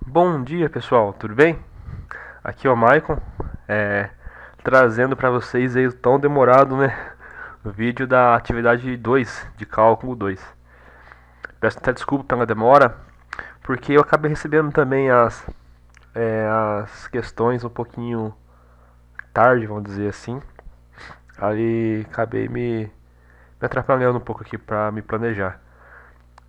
Bom dia pessoal, tudo bem? Aqui é o Maicon, trazendo para vocês aí o tão demorado, né, o vídeo da atividade 2 de cálculo 2. Peço até desculpa pela demora, porque eu acabei recebendo também as questões um pouquinho tarde, vamos dizer assim. Aí acabei me atrapalhando um pouco aqui para me planejar.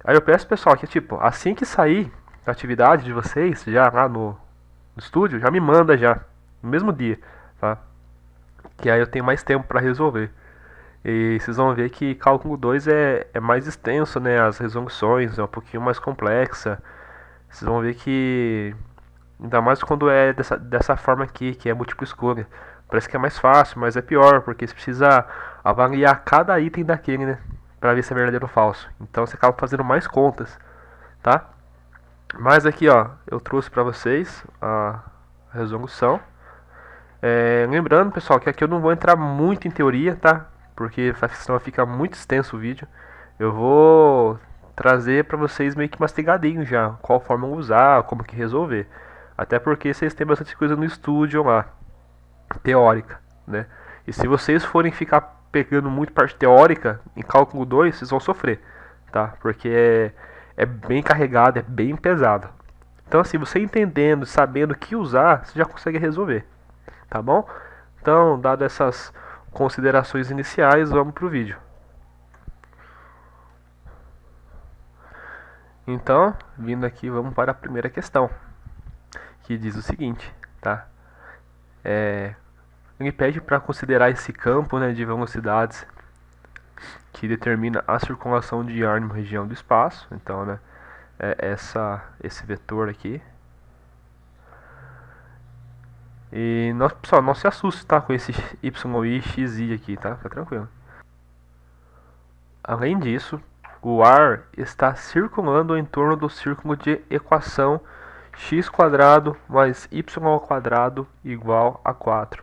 Aí eu peço pessoal que tipo, assim que sair a atividade de vocês, já lá no estúdio, já me manda já, no mesmo dia, tá? Que aí eu tenho mais tempo para resolver. E vocês vão ver que cálculo 2 é mais extenso, né? As resoluções é um pouquinho mais complexa. Vocês vão ver que, ainda mais quando é dessa forma aqui, que é múltipla escolha. Parece que é mais fácil, mas é pior, porque você precisa avaliar cada item daquele, né? Pra ver se é verdadeiro ou falso. Então você acaba fazendo mais contas, tá? Mas aqui, ó, eu trouxe pra vocês a resolução. Lembrando, pessoal, que aqui eu não vou entrar muito em teoria, tá? Porque senão fica muito extenso o vídeo. Eu vou trazer para vocês meio que mastigadinho já, qual forma usar, como que resolver. Até porque vocês têm bastante coisa no estúdio lá, teórica, né? E se vocês forem ficar pegando muito parte teórica em cálculo 2, vocês vão sofrer, tá? Porque é bem carregado, é bem pesado. Então assim, você entendendo, sabendo o que usar, você já consegue resolver, tá bom? Então, dadas essas considerações iniciais, vamos para o vídeo. Então, vindo aqui, vamos para a primeira questão, que diz o seguinte, tá? Ele pede para considerar esse campo, né, de velocidades que determina a circulação de ar numa região do espaço. Então, né, esse vetor aqui. E, pessoal, não se assuste, tá, com esse y, i, x, i aqui, tá? Fica tranquilo. Além disso, o ar está circulando em torno do círculo de equação x² mais y² igual a 4,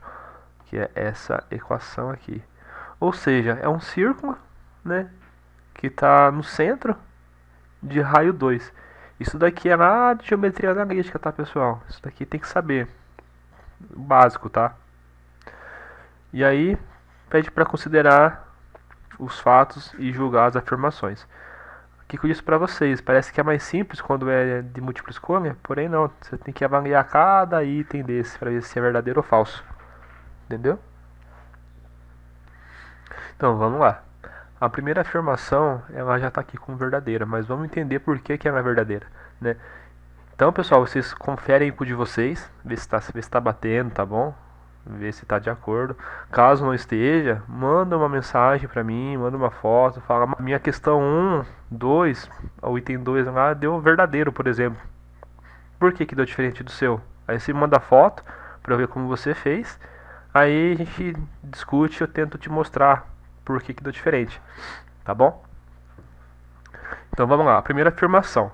que é essa equação aqui. Ou seja, é um círculo, né, que está no centro de raio 2. Isso daqui é lá de geometria analítica, tá, pessoal? Isso daqui tem que saber, o básico, tá? E aí, pede para considerar os fatos e julgar as afirmações. O que eu disse para vocês? Parece que é mais simples quando é de múltipla escolha, porém não. Você tem que avaliar cada item desse para ver se é verdadeiro ou falso. Entendeu? Então vamos lá. A primeira afirmação ela já está aqui como verdadeira, mas vamos entender por que ela é verdadeira, né? Então, pessoal, vocês conferem o de vocês, ver se está batendo, tá bom? Ver se está de acordo. Caso não esteja, manda uma mensagem para mim, manda uma foto, fala minha questão 1, 2, o item 2 lá deu verdadeiro, por exemplo. Por que deu diferente do seu? Aí você manda foto para eu ver como você fez. Aí a gente discute, eu tento te mostrar por que deu diferente, tá bom? Então vamos lá, a primeira afirmação.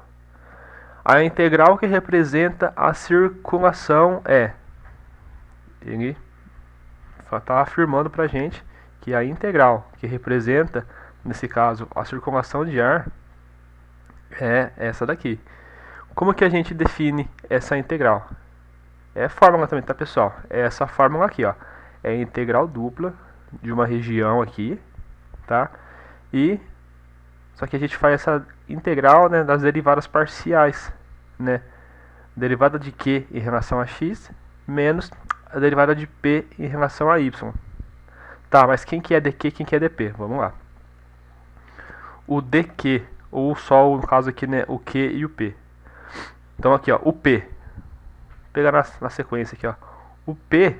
A integral que representa a circulação é. Ele está afirmando para a gente que a integral que representa, nesse caso, a circulação de ar é essa daqui. Como que a gente define essa integral? É fórmula também, tá, pessoal? É essa fórmula aqui, ó. É a integral dupla de uma região aqui, tá? E só que a gente faz essa integral, né, das derivadas parciais, né? Derivada de q em relação a x menos a derivada de p em relação a y. Tá, mas quem que é dq, quem que é dp? Vamos lá. O dq, ou só no caso aqui, né, o q e o p. Então aqui, ó, o p. Vou pegar na sequência aqui, ó. O p,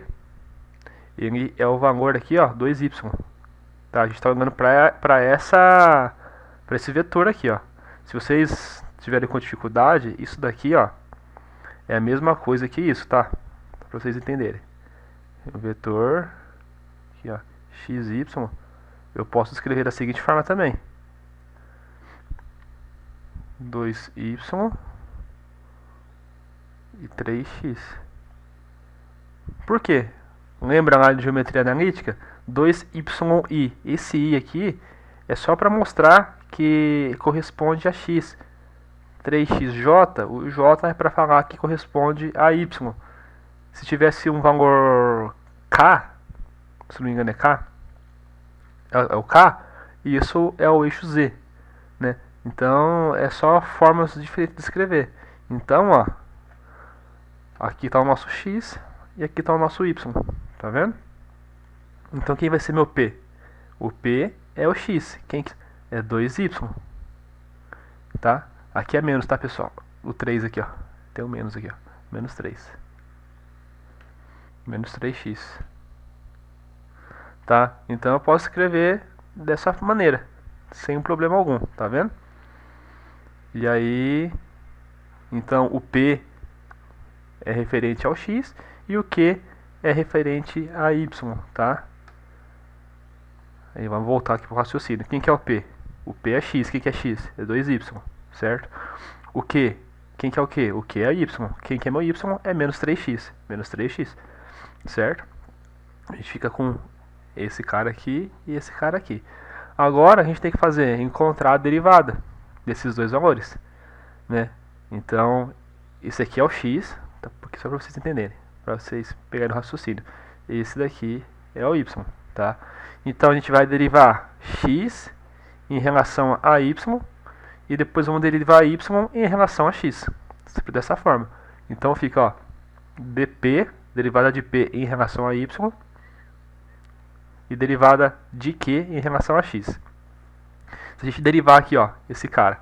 ele é o valor aqui, ó, 2y. Tá, a gente está olhando para esse vetor aqui, ó. Se vocês tiverem com dificuldade, isso daqui, ó, é a mesma coisa que isso, tá? Para vocês entenderem. O vetor aqui, ó, xy, eu posso escrever da seguinte forma também. 2y e 3x. Por quê? Lembra lá de geometria analítica? 2y. Esse i aqui é só para mostrar que corresponde a x. 3xj, o j é para falar que corresponde a y. Se tivesse um valor k, se não me engano é k, é o k, isso é o eixo z, né? Então é só formas diferentes de escrever. Então, ó, aqui está o nosso x e aqui está o nosso y, tá vendo? Então quem vai ser meu p? O p é o x, quem é 2y, tá? Aqui é menos, tá, pessoal? O 3 aqui, ó, tem o menos aqui, ó, menos 3, menos 3x, tá? Então eu posso escrever dessa maneira, sem problema algum, tá vendo? E aí, então o p é referente ao x e o q é referente a y, tá? Aí vamos voltar aqui para o raciocínio. Quem que é o p? O p é x. Quem que é x? É 2y, certo? O q? Quem que é o q? O q é y. Quem que é meu y? É menos 3x. Menos 3x, certo? A gente fica com esse cara aqui e esse cara aqui. Agora a gente tem que fazer, encontrar a derivada desses dois valores, né? Então, esse aqui é o x, tá? Porque só para vocês entenderem, para vocês pegarem o raciocínio. Esse daqui é o y, tá? Então a gente vai derivar x em relação a y e depois vamos derivar y em relação a x, sempre dessa forma. Então fica, ó, dp, derivada de p em relação a y e derivada de q em relação a x. Se a gente derivar aqui, ó, esse cara,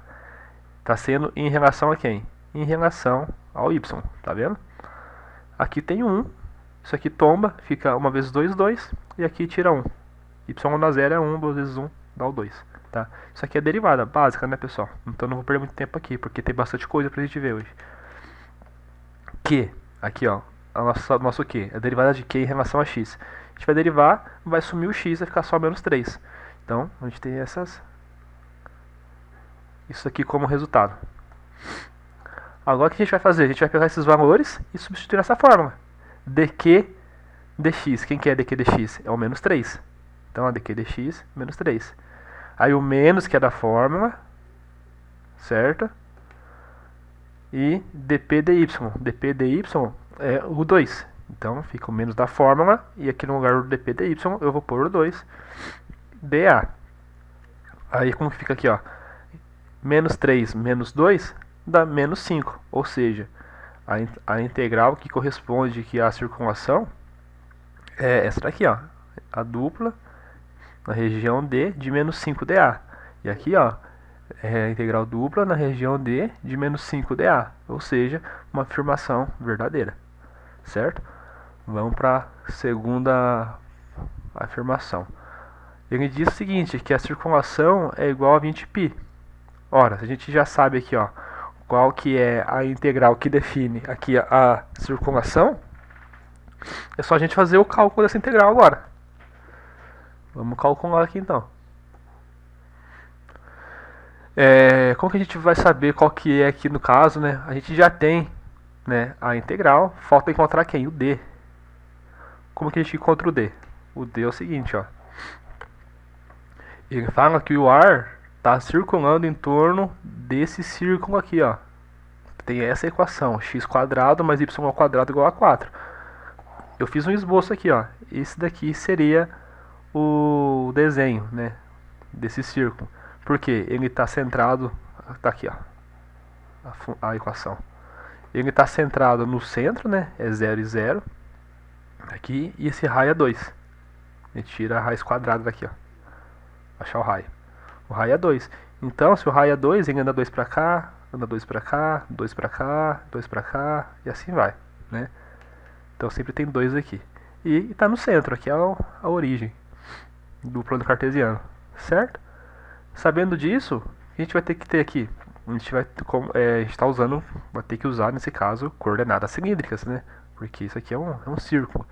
está sendo em relação a quem? Em relação ao y, tá vendo? Aqui tem 1, isso aqui tomba, fica 1 vezes 2, 2, e aqui tira 1. Y dá 0 é 1, 2 vezes 1 dá o 2, tá? Isso aqui é derivada básica, né, pessoal? Então não vou perder muito tempo aqui, porque tem bastante coisa pra gente ver hoje. Q, aqui, ó, nosso Q, a derivada de Q em relação a x. A gente vai derivar, vai sumir o x, vai ficar só menos 3. Então, a gente tem isso aqui como resultado. Agora o que a gente vai fazer? A gente vai pegar esses valores e substituir nessa fórmula. dq dx. Quem que é dq dx? É o menos 3. Então, a dq dx, menos 3. Aí o menos, que é da fórmula, certo? E dp dy. dp dy é o 2. Então, fica o menos da fórmula. E aqui no lugar do dp dy, eu vou pôr o 2. dA. Aí, como fica aqui, ó? Menos 3 menos 2 dá menos 5. Ou seja, a integral que corresponde aqui à circunvalação é essa daqui, ó. A dupla na região D de menos 5dA. E aqui, ó, é a integral dupla na região D de menos 5dA. Ou seja, uma afirmação verdadeira. Certo? Vamos para a segunda afirmação. Ele diz o seguinte, que a circunvalação é igual a 20π. Ora, a gente já sabe aqui, ó, qual que é a integral que define aqui a circunvalação, é só a gente fazer o cálculo dessa integral agora. Vamos calcular aqui então. Como que a gente vai saber qual que é aqui no caso, né? A gente já tem, né, a integral, falta encontrar quem? O d. Como que a gente encontra o d? O d é o seguinte, ó. Ele fala que o ar está circulando em torno desse círculo aqui, ó. Tem essa equação, x² mais y² igual a 4. Eu fiz um esboço aqui, ó. Esse daqui seria o desenho, né, desse círculo. Porque ele está centrado, tá aqui, ó, a equação. Ele está centrado no centro, né, é 0 e 0. Aqui, e esse raio é 2. A gente tira a raiz quadrada daqui, ó. Achar o raio. O raio é 2. Então, se o raio é 2, ele anda 2 para cá, anda 2 para cá, 2 para cá, 2 para cá, e assim vai, né? Então sempre tem 2 aqui. E está no centro, aqui é a origem do plano cartesiano, certo? Sabendo disso, a gente vai ter que ter aqui, a gente vai está usando, vai ter que usar nesse caso coordenadas cilíndricas, né? Porque isso aqui é um círculo.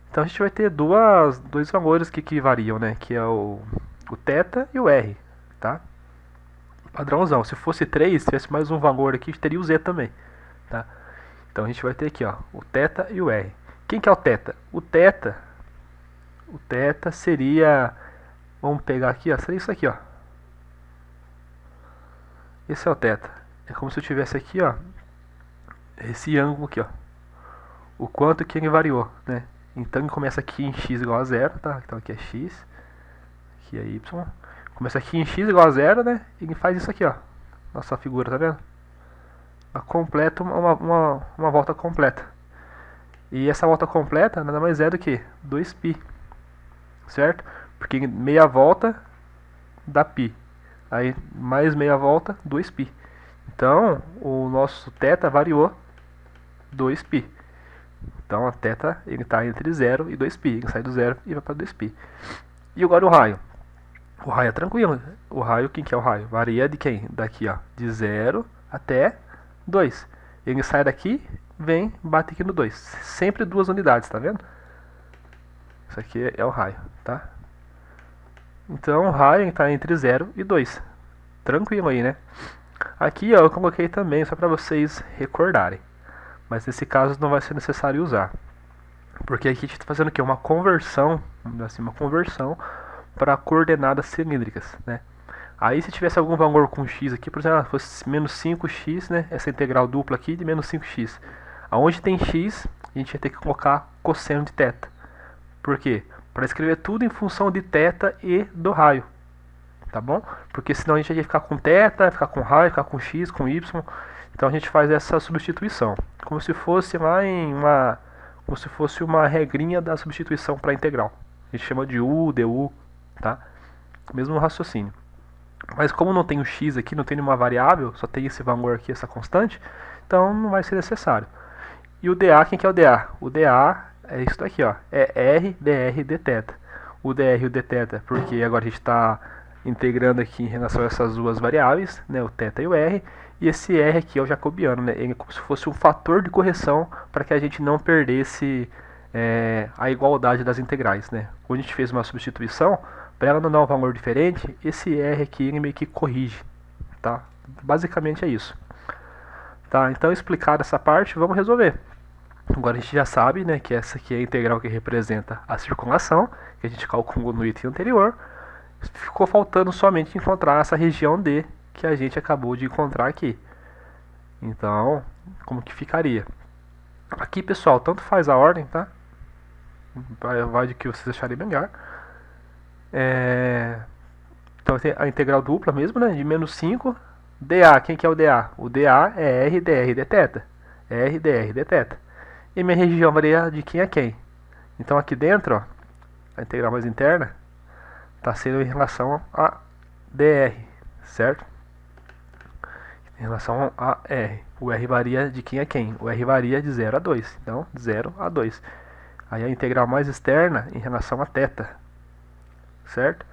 Então a gente vai ter dois valores que variam, né? Que é o θ e o r, tá? Padrãozão. Se fosse 3, se tivesse mais um valor aqui, teria o z também, tá? Então a gente vai ter aqui, ó, o θ e o r. Quem que é o θ? O θ seria, vamos pegar aqui, ó, seria isso aqui, ó. Esse é o θ. é como se eu tivesse aqui, ó, esse ângulo aqui, ó, o quanto que ele variou, né? Então ele começa aqui em x igual a zero, tá? Então aqui é x, aqui é y. Começa aqui em x igual a zero, né? E ele faz isso aqui, ó. Nossa figura, tá vendo? Completa uma volta completa. E essa volta completa nada mais é do que 2π, certo? Porque meia volta dá π. Aí mais meia volta, 2π. Então, o nosso θ variou 2π. Então, a θ ele está entre 0 e 2π. Ele sai do 0 e vai para 2π. E agora o raio. O raio é tranquilo. O raio, quem que é o raio? Varia de quem? Daqui, ó, de 0 até 2. Ele sai daqui, vem, bate aqui no 2. Sempre 2 unidades, tá vendo? Isso aqui é o raio, tá? Então, o raio está entre 0 e 2. Tranquilo aí, né? Aqui, ó, eu coloquei também, só para vocês recordarem. Mas nesse caso não vai ser necessário usar. Porque aqui a gente está fazendo o quê? Uma conversão, assim, uma conversão para coordenadas cilíndricas, né? Aí se tivesse algum valor com x aqui, por exemplo, fosse menos 5x, né? Essa integral dupla aqui de menos 5x. Aonde tem x, a gente vai ter que colocar cosseno de θ. Por quê? Para escrever tudo em função de θ e do raio. Tá bom? Porque senão a gente ia ficar com θ, ficar com raio, ficar com x, com y. Então a gente faz essa substituição. Como se fosse lá em uma... Como se fosse uma regrinha da substituição para integral. A gente chama de u, du, tá? Mesmo raciocínio. Mas como não tem o x aqui, não tem nenhuma variável, só tem esse valor aqui, essa constante, então não vai ser necessário. E o dA, quem que é o dA? O dA é isso daqui, ó, é r dr dθ. O dr e o dθ, porque agora a gente está integrando aqui em relação a essas duas variáveis, né, o θ e o r, e esse r aqui é o jacobiano, né, ele é como se fosse um fator de correção para que a gente não perdesse a igualdade das integrais, né. Quando a gente fez uma substituição, para ela não dar um valor diferente, esse R aqui ele meio que corrige, tá? Basicamente é isso. Tá, então explicada essa parte, vamos resolver. Agora a gente já sabe, né, que essa aqui é a integral que representa a circulação, que a gente calculou no item anterior. Ficou faltando somente encontrar essa região D, que a gente acabou de encontrar aqui. Então, como que ficaria? Aqui, pessoal, tanto faz a ordem, tá? Vai de que vocês acharem melhor. Então tem a integral dupla mesmo, né? De menos 5. dA, quem que é o dA? O dA é r dr dθ. R dr dθ. E minha região varia de quem a quem. Então aqui dentro, ó, a integral mais interna está sendo em relação a dr, certo? Em relação a r. O r varia de quem a quem? O r varia de 0 a 2. Então, de 0 a 2. Aí a integral mais externa em relação a θ. Certo?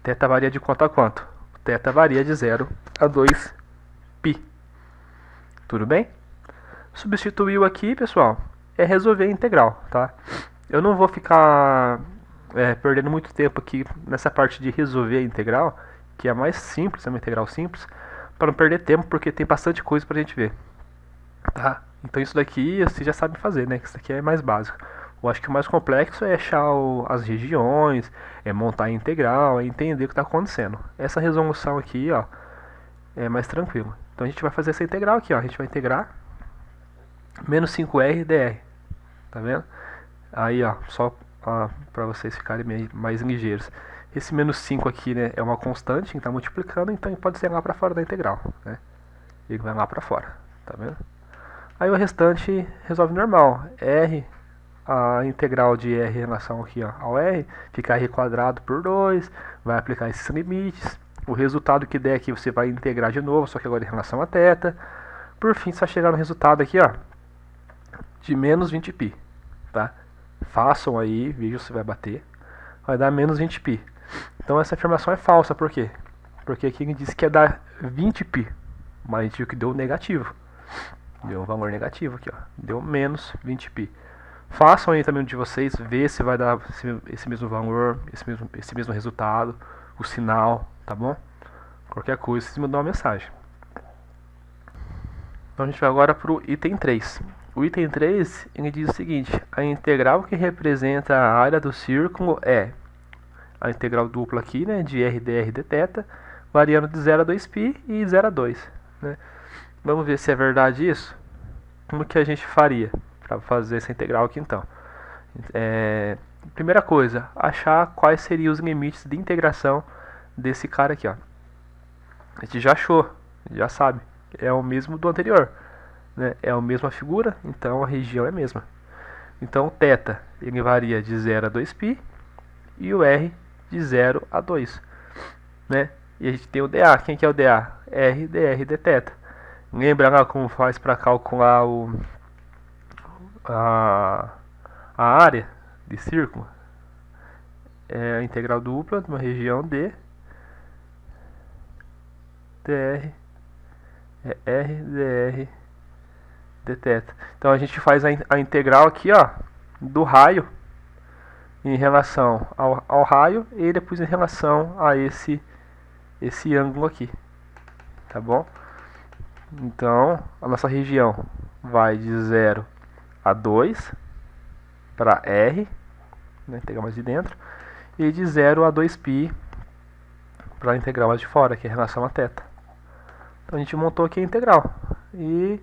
Θ varia de quanto a quanto? Θ varia de 0 a 2π. Tudo bem? Substituiu aqui, pessoal, é resolver a integral, tá? Eu não vou ficar perdendo muito tempo aqui nessa parte de resolver a integral, que é a mais simples, é uma integral simples, para não perder tempo, porque tem bastante coisa pra gente ver, tá? Então isso daqui você já sabe fazer, né? Isso daqui é mais básico. Eu acho que o mais complexo é achar as regiões, é montar a integral, é entender o que está acontecendo. Essa resolução aqui, ó, é mais tranquilo. Então a gente vai fazer essa integral aqui, ó. A gente vai integrar menos 5r dr. Tá vendo? Aí, ó, só para vocês ficarem mais ligeiros. Esse menos 5 aqui, né, é uma constante que está multiplicando, então ele pode ser lá para fora da integral, né? Ele vai lá para fora, tá vendo? Aí o restante resolve normal. R, a integral de r em relação aqui, ó, ao r, fica r quadrado por 2, vai aplicar esses limites. O resultado que der aqui você vai integrar de novo, só que agora em relação a θ. Por fim, você vai chegar no resultado aqui, ó, de menos 20π, tá? Façam aí, vejam se vai bater. Vai dar menos 20π. Então essa afirmação é falsa, por quê? Porque aqui ele disse que ia dar 20π, mas a gente viu que deu negativo. Deu um valor negativo aqui, ó. Deu menos 20π. Façam aí também de vocês, ver se vai dar esse mesmo valor, esse mesmo resultado, o sinal, tá bom? Qualquer coisa, vocês me dão uma mensagem. Então a gente vai agora para o item 3. O item 3, ele diz o seguinte: a integral que representa a área do círculo é a integral dupla aqui, né, de r dr dθ, variando de 0 a 2π e 0 a 2, né? Vamos ver se é verdade isso. Como que a gente faria para fazer essa integral aqui então? Primeira coisa, achar quais seriam os limites de integração desse cara aqui, ó. A gente já achou, já sabe. É o mesmo do anterior, né? É a mesma figura, então a região é a mesma. Então o θ ele varia de 0 a 2π e o r de 0 a 2, né? E a gente tem o dA. Quem que é o dA? R dr dθ. Lembra lá como faz para calcular a, a área de círculo? É a integral dupla de uma região D dr é r dr dθ. Então a gente faz a integral aqui, ó, do raio em relação ao raio e depois em relação a esse ângulo aqui, tá bom? Então a nossa região vai de 0 a 2 para R, né, integral mais de dentro, e de 0 a 2π para a integral mais de fora, que é em relação a θ. Então a gente montou aqui a integral e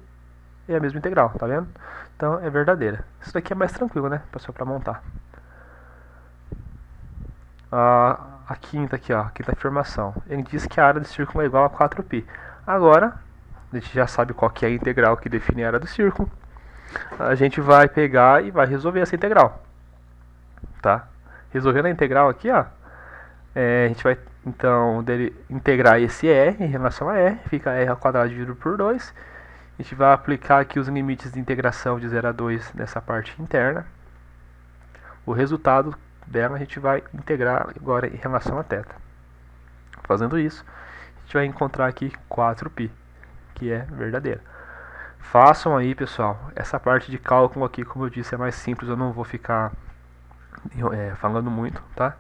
é a mesma integral, tá vendo? Então é verdadeira. Isso daqui é mais tranquilo, né, pessoal, para montar. A quinta aqui, ó, a quinta afirmação. Ele diz que a área do círculo é igual a 4π. Agora, a gente já sabe qual que é a integral que define a área do círculo. A gente vai pegar e vai resolver essa integral, tá? Resolvendo a integral aqui, ó, a gente vai então integrar esse r em relação a r, fica r ao quadrado dividido por 2. A gente vai aplicar aqui os limites de integração de 0 a 2 nessa parte interna. O resultado dela a gente vai integrar agora em relação a θ. Fazendo isso, a gente vai encontrar aqui 4π, que é verdadeira. Façam aí, pessoal. Essa parte de cálculo aqui, como eu disse, é mais simples. Eu não vou ficar falando muito, tá?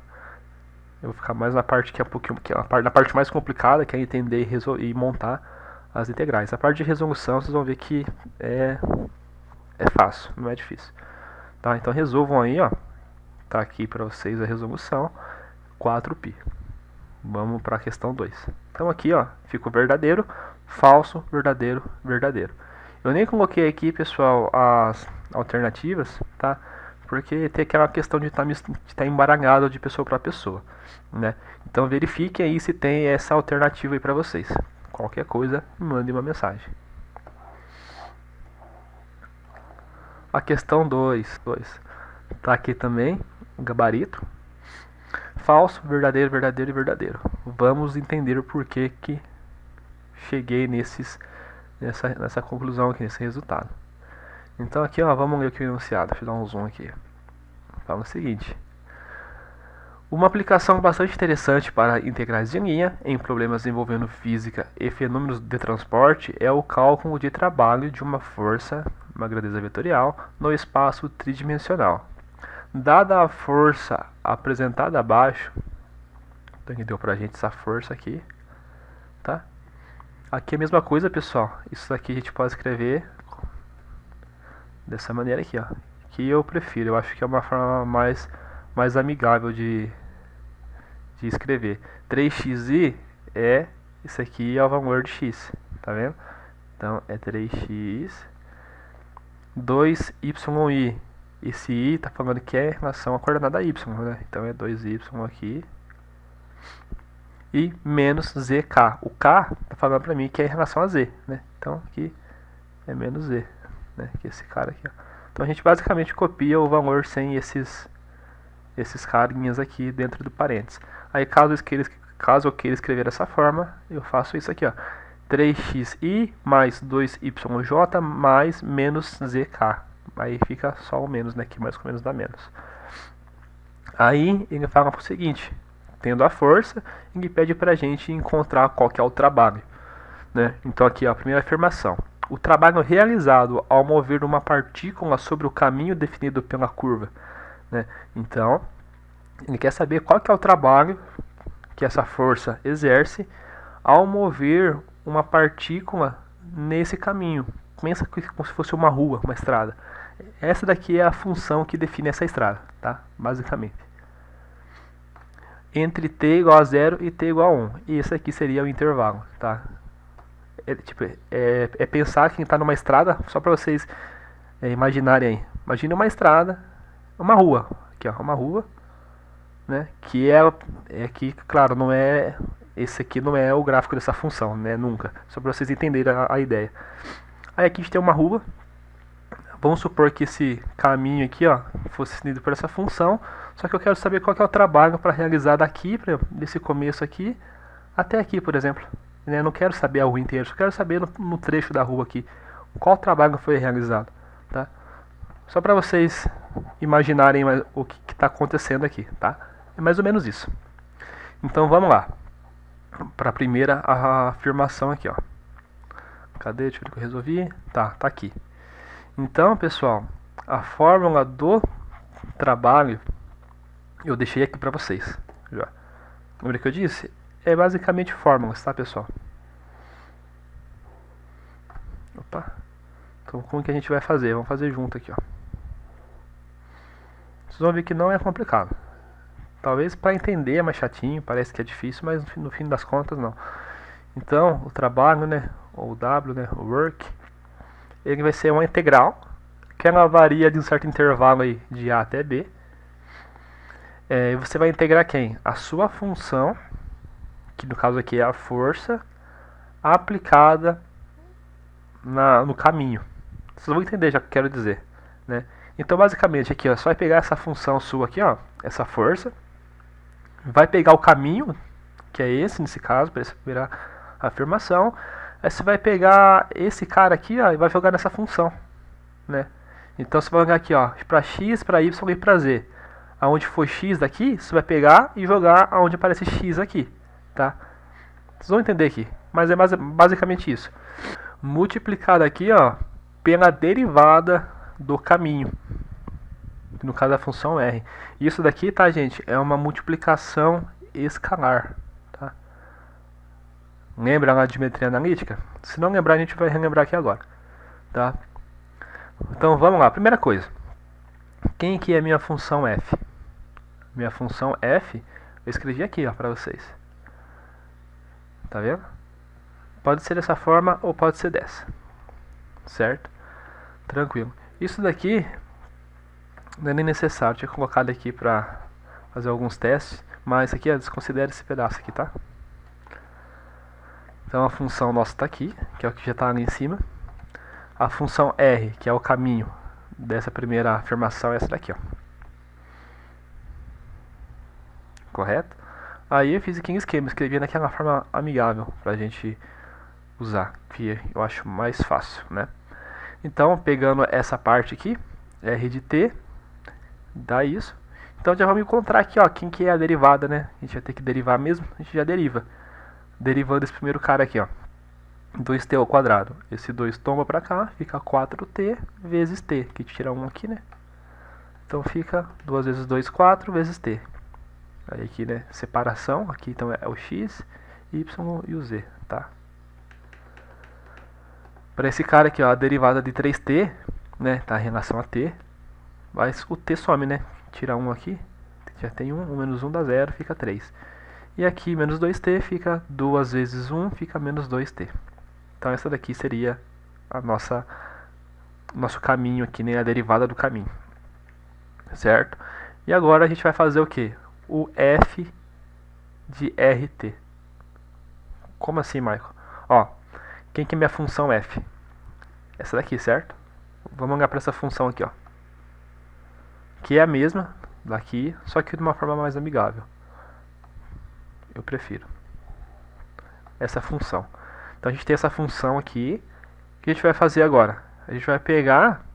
Eu vou ficar mais na parte que é um pouquinho, na parte mais complicada, que é entender e montar as integrais. A parte de resolução, vocês vão ver que é fácil, não é difícil. Tá? Então resolvam aí, ó. Tá aqui para vocês a resolução, 4π. Vamos para a questão 2. Então aqui, ó, fica o verdadeiro, falso, verdadeiro, verdadeiro. Eu nem coloquei aqui, pessoal, as alternativas, tá? Porque tem aquela questão de estar embaralhado de pessoa para pessoa, né? Então verifiquem aí se tem essa alternativa aí para vocês. Qualquer coisa, mande uma mensagem. A questão 2 tá aqui também, o gabarito. Falso, verdadeiro, verdadeiro e verdadeiro. Vamos entender o porquê que cheguei nessa conclusão aqui, nesse resultado. Então aqui, ó, vamos ler aqui o enunciado. Deixa eu dar um zoom aqui. Fala o seguinte: uma aplicação bastante interessante para integrais de linha em problemas envolvendo física e fenômenos de transporte é o cálculo de trabalho de uma força, uma grandeza vetorial, no espaço tridimensional. Dada a força apresentada abaixo, então que deu pra gente essa força aqui, tá? Aqui é a mesma coisa, pessoal. Isso aqui a gente pode escrever dessa maneira aqui, ó. Que eu prefiro, eu acho que é uma forma mais amigável de escrever. 3xi é, isso aqui é o valor de x, tá vendo? Então é 3x, 2y. Esse i está falando que é em relação à coordenada y, né? Então é 2y aqui. E menos zk. O k está falando para mim que é em relação a z, né? Então aqui é menos z, né? Que é esse cara aqui, ó. Então a gente basicamente copia o valor sem esses carinhas aqui dentro do parênteses. Aí caso eu queira escrever dessa forma, eu faço isso aqui, ó. 3xi mais 2yj mais menos zk. Aí fica só o menos, né? Que mais ou menos dá menos. Aí ele fala o seguinte: tendo a força, ele pede pra gente encontrar qual que é o trabalho, né? Então aqui, ó, a primeira afirmação: o trabalho realizado ao mover uma partícula sobre o caminho definido pela curva, né? Então ele quer saber qual que é o trabalho que essa força exerce ao mover uma partícula nesse caminho. Pensa como se fosse uma rua, uma estrada. Essa daqui é a função que define essa estrada, tá? Basicamente. Entre t igual a 0 e t igual a 1. E esse aqui seria o intervalo, tá? É pensar quem está numa estrada, só para vocês imaginarem aí. Imagine uma estrada, uma rua, aqui ó, uma rua, né? Que é aqui, claro, não é esse aqui não é o gráfico dessa função, né? Nunca, só para vocês entenderem a ideia. Aí aqui a gente tem uma rua. Vamos supor que esse caminho aqui, ó, fosse definido por essa função, só que eu quero saber qual que é o trabalho para realizar daqui, desse começo aqui, até aqui, por exemplo. Né? Eu não quero saber a rua inteira, só quero saber no trecho da rua aqui, qual trabalho foi realizado. Tá? Só para vocês imaginarem o que está acontecendo aqui. Tá? É mais ou menos isso. Então vamos lá. Para a primeira afirmação aqui. Ó. Cadê? Deixa eu ver o que eu resolvi. Tá aqui. Então, pessoal, a fórmula do trabalho eu deixei aqui para vocês. Já. Lembra que eu disse? É basicamente fórmulas, tá, pessoal? Opa. Então, como que a gente vai fazer? Vamos fazer junto aqui, ó. Vocês vão ver que não é complicado. Talvez para entender é mais chatinho, parece que é difícil, mas no fim das contas não. Então, o trabalho, né, ou o W, né, o work, ele vai ser uma integral, que ela varia de um certo intervalo aí, de A até B. E você vai integrar quem? A sua função, que no caso aqui é a força, aplicada no caminho. Vocês vão entender já o que eu quero dizer, né? Então basicamente aqui, ó, você vai pegar essa função sua aqui, ó, essa força, vai pegar o caminho, que é esse nesse caso, para essa primeira afirmação. Aí você vai pegar esse cara aqui, ó, e vai jogar nessa função, né? Então você vai jogar aqui, ó, para x, para y e para z. Aonde for x daqui, você vai pegar e jogar aonde aparece x aqui, tá? Vocês vão entender aqui, mas é basicamente isso. Multiplicado aqui, ó, pela derivada do caminho, no caso da função r. Isso daqui, tá, gente, é uma multiplicação escalar, tá? Lembra lá de geometria analítica? Se não lembrar, a gente vai relembrar aqui agora, tá? Então vamos lá, primeira coisa. Quem que é minha função f? Minha função f, eu escrevi aqui, ó, para vocês. Tá vendo? Pode ser dessa forma ou pode ser dessa. Certo? Tranquilo. Isso daqui não é nem necessário, tinha colocado aqui para fazer alguns testes, mas aqui, ó, desconsidere esse pedaço aqui, tá? Então a função nossa está aqui, que é o que já está ali em cima. A função r, que é o caminho dessa primeira afirmação, é essa daqui, ó. Correto? Aí eu fiz aqui um esquema, escrevi naquela forma amigável pra gente usar, que eu acho mais fácil, né? Então, pegando essa parte aqui, r de t, dá isso. Então já vamos encontrar aqui, ó, quem que é a derivada, né? A gente vai ter que derivar mesmo, a gente já deriva. Derivando esse primeiro cara aqui, ó. 2t ao quadrado. Esse 2 toma pra cá, fica 4t vezes t, que tira 1 aqui, né? Então fica 2 vezes 2, 4 vezes t. Aí aqui, né, separação, aqui então é o x, y e o z, tá? Para esse cara aqui, ó, a derivada de 3t, né, tá em relação a t, mas o t some, né? Tira 1 aqui, já tem 1, 1 menos 1 dá 0, fica 3. E aqui menos 2t fica 2 vezes 1, fica menos 2t. Então essa daqui seria a nosso caminho aqui, né, a derivada do caminho. Certo? E agora a gente vai fazer o quê? O f de rt. Como assim, Michael? Ó, quem que é minha função f? Essa daqui, certo? Vamos olhar para essa função aqui, ó. Que é a mesma daqui, só que de uma forma mais amigável. Eu prefiro essa função. Então a gente tem essa função aqui. O que a gente vai fazer agora? A gente vai pegar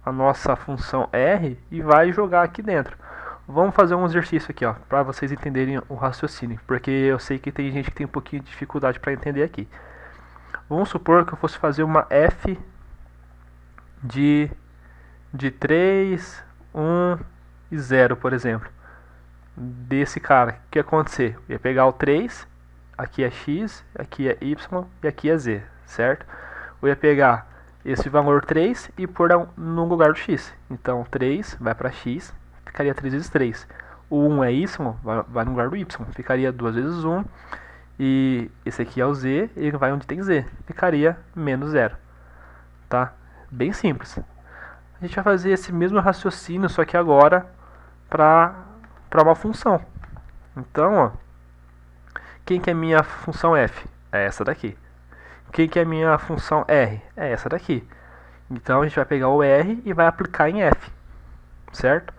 a nossa função r e vai jogar aqui dentro. Vamos fazer um exercício aqui, ó, para vocês entenderem o raciocínio, porque eu sei que tem gente que tem um pouquinho de dificuldade para entender aqui. Vamos supor que eu fosse fazer uma f de 3, 1 e 0, por exemplo. Desse cara, o que ia acontecer? Eu ia pegar o 3, aqui é x, aqui é y e aqui é z, certo? Eu ia pegar esse valor 3 e pôr no lugar do x. Então 3 vai para x, ficaria 3 vezes 3. O 1 é y, vai no lugar do y, ficaria 2 vezes 1. e esse aqui é o z, ele vai onde tem z, ficaria menos zero, tá? Bem simples. A gente vai fazer esse mesmo raciocínio, só que agora para uma função. Então, ó, quem que é minha função f? É essa daqui. Quem que é minha função r? É essa daqui. Então a gente vai pegar o r e vai aplicar em f, certo?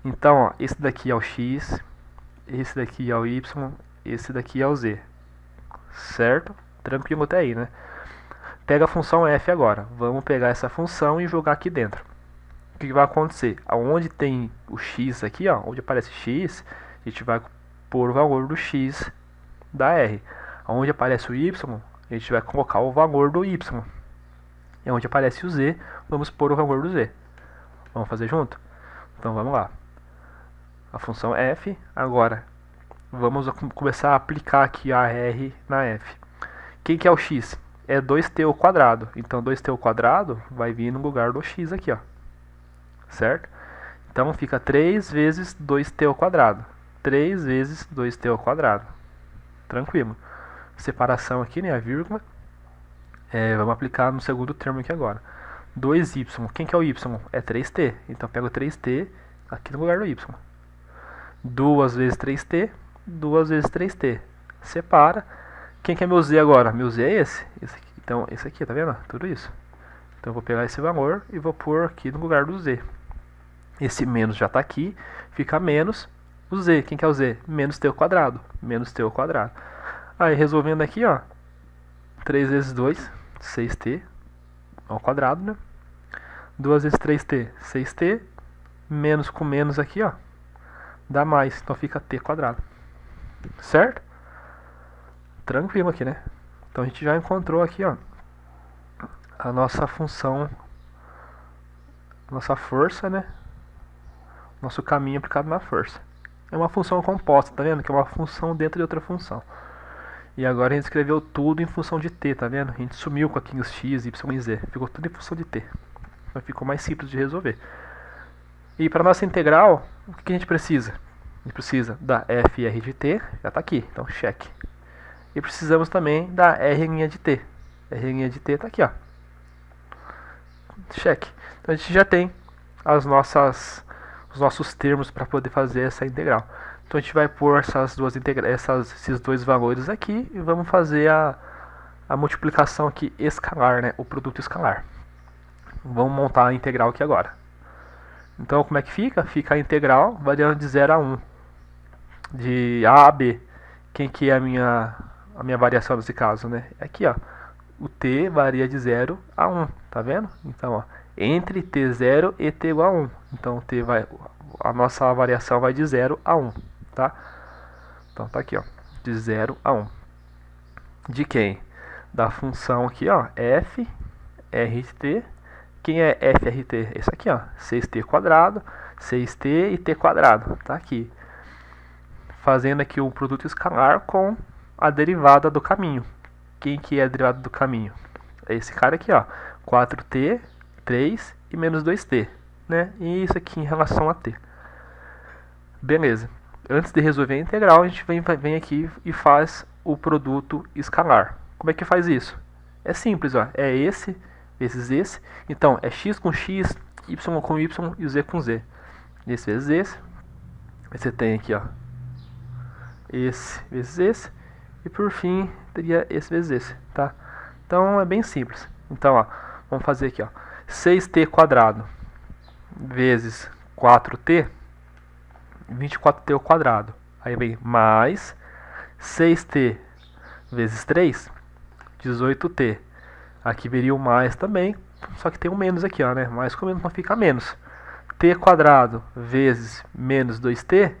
Então, ó, esse daqui é o x, esse daqui é o y, esse daqui é o z, certo? Tranquilo até aí, né? Pega a função f agora. Vamos pegar essa função e jogar aqui dentro. O que vai acontecer? Onde tem o x aqui, ó, onde aparece x, a gente vai pôr o valor do x da r. Onde aparece o y, a gente vai colocar o valor do y. E onde aparece o z, vamos pôr o valor do z. Vamos fazer junto? Então vamos lá. A função f, agora vamos começar a aplicar aqui a r na f. Quem que é o x? É 2t ao quadrado. Então 2t ao quadrado vai vir no lugar do x aqui, ó. Certo? Então fica 3 vezes 2t ao quadrado. 3 vezes 2t ao quadrado. Tranquilo. Separação aqui, né? A vírgula. Vamos aplicar no segundo termo aqui agora. 2y. Quem que é o y? É 3t. Então pego 3t aqui no lugar do y. 2 vezes 3t. 2 vezes 3t. Separa. Quem que é meu z agora? Meu z é esse. Esse aqui. Então esse aqui, tá vendo? Tudo isso. Então eu vou pegar esse valor e vou pôr aqui no lugar do z. Esse menos já está aqui. Fica menos o z. Quem que é o z? Menos t ao quadrado. Menos t ao quadrado. Aí resolvendo aqui, ó. 3 vezes 2, 6t ao quadrado, né? 2 vezes 3t, 6t. Menos com menos aqui, ó. Dá mais. Então fica t quadrado. Certo? Tranquilo aqui, né? Então a gente já encontrou aqui, ó, a nossa função, nossa força, né? Nosso caminho aplicado na força. É uma função composta, tá vendo? Que é uma função dentro de outra função. E agora a gente escreveu tudo em função de t, tá vendo? A gente sumiu com aqui os x, y e z. Ficou tudo em função de t. Então ficou mais simples de resolver. E para nossa integral, o que a gente precisa? A gente precisa da f(r) de t, já está aqui, então cheque. E precisamos também da r' de t. R' de t está aqui, ó. Cheque. Então a gente já tem os nossos termos para poder fazer essa integral. Então a gente vai pôr esses dois valores aqui e vamos fazer a multiplicação aqui escalar, né? O produto escalar. Vamos montar a integral aqui agora. Então como é que fica? Fica a integral variando de 0 a 1. De A a B. Quem que é a minha variação nesse caso, né? Aqui, ó. O t varia de 0 a 1, tá vendo? Então, ó, entre t0 e t igual a 1. Então, a nossa variação vai de 0 a 1, tá? Então, tá aqui, ó, de 0 a 1. De quem? Da função aqui, ó, f, r de t. Quem é f, r, t? Esse aqui, ó, 6t quadrado, 6t e t quadrado, tá aqui. Fazendo aqui o produto escalar com a derivada do caminho. Quem que é a derivada do caminho? É esse cara aqui, ó. 4t, 3 e menos 2t, né? E isso aqui em relação a t. Beleza. Antes de resolver a integral, a gente vem aqui e faz o produto escalar. Como é que faz isso? É simples, ó. É esse vezes esse. Então, é x com x, y com y e z com z. Esse vezes esse. Aí você tem aqui, ó, esse vezes esse. E por fim, teria esse vezes esse, tá? Então é bem simples. Então, ó, vamos fazer aqui, ó. 6t quadrado vezes 4t, 24t ao quadrado. Aí vem mais 6t vezes 3, 18t. Aqui viria o mais também, só que tem um menos aqui, ó, né? Mais com menos não fica menos. T quadrado vezes menos 2t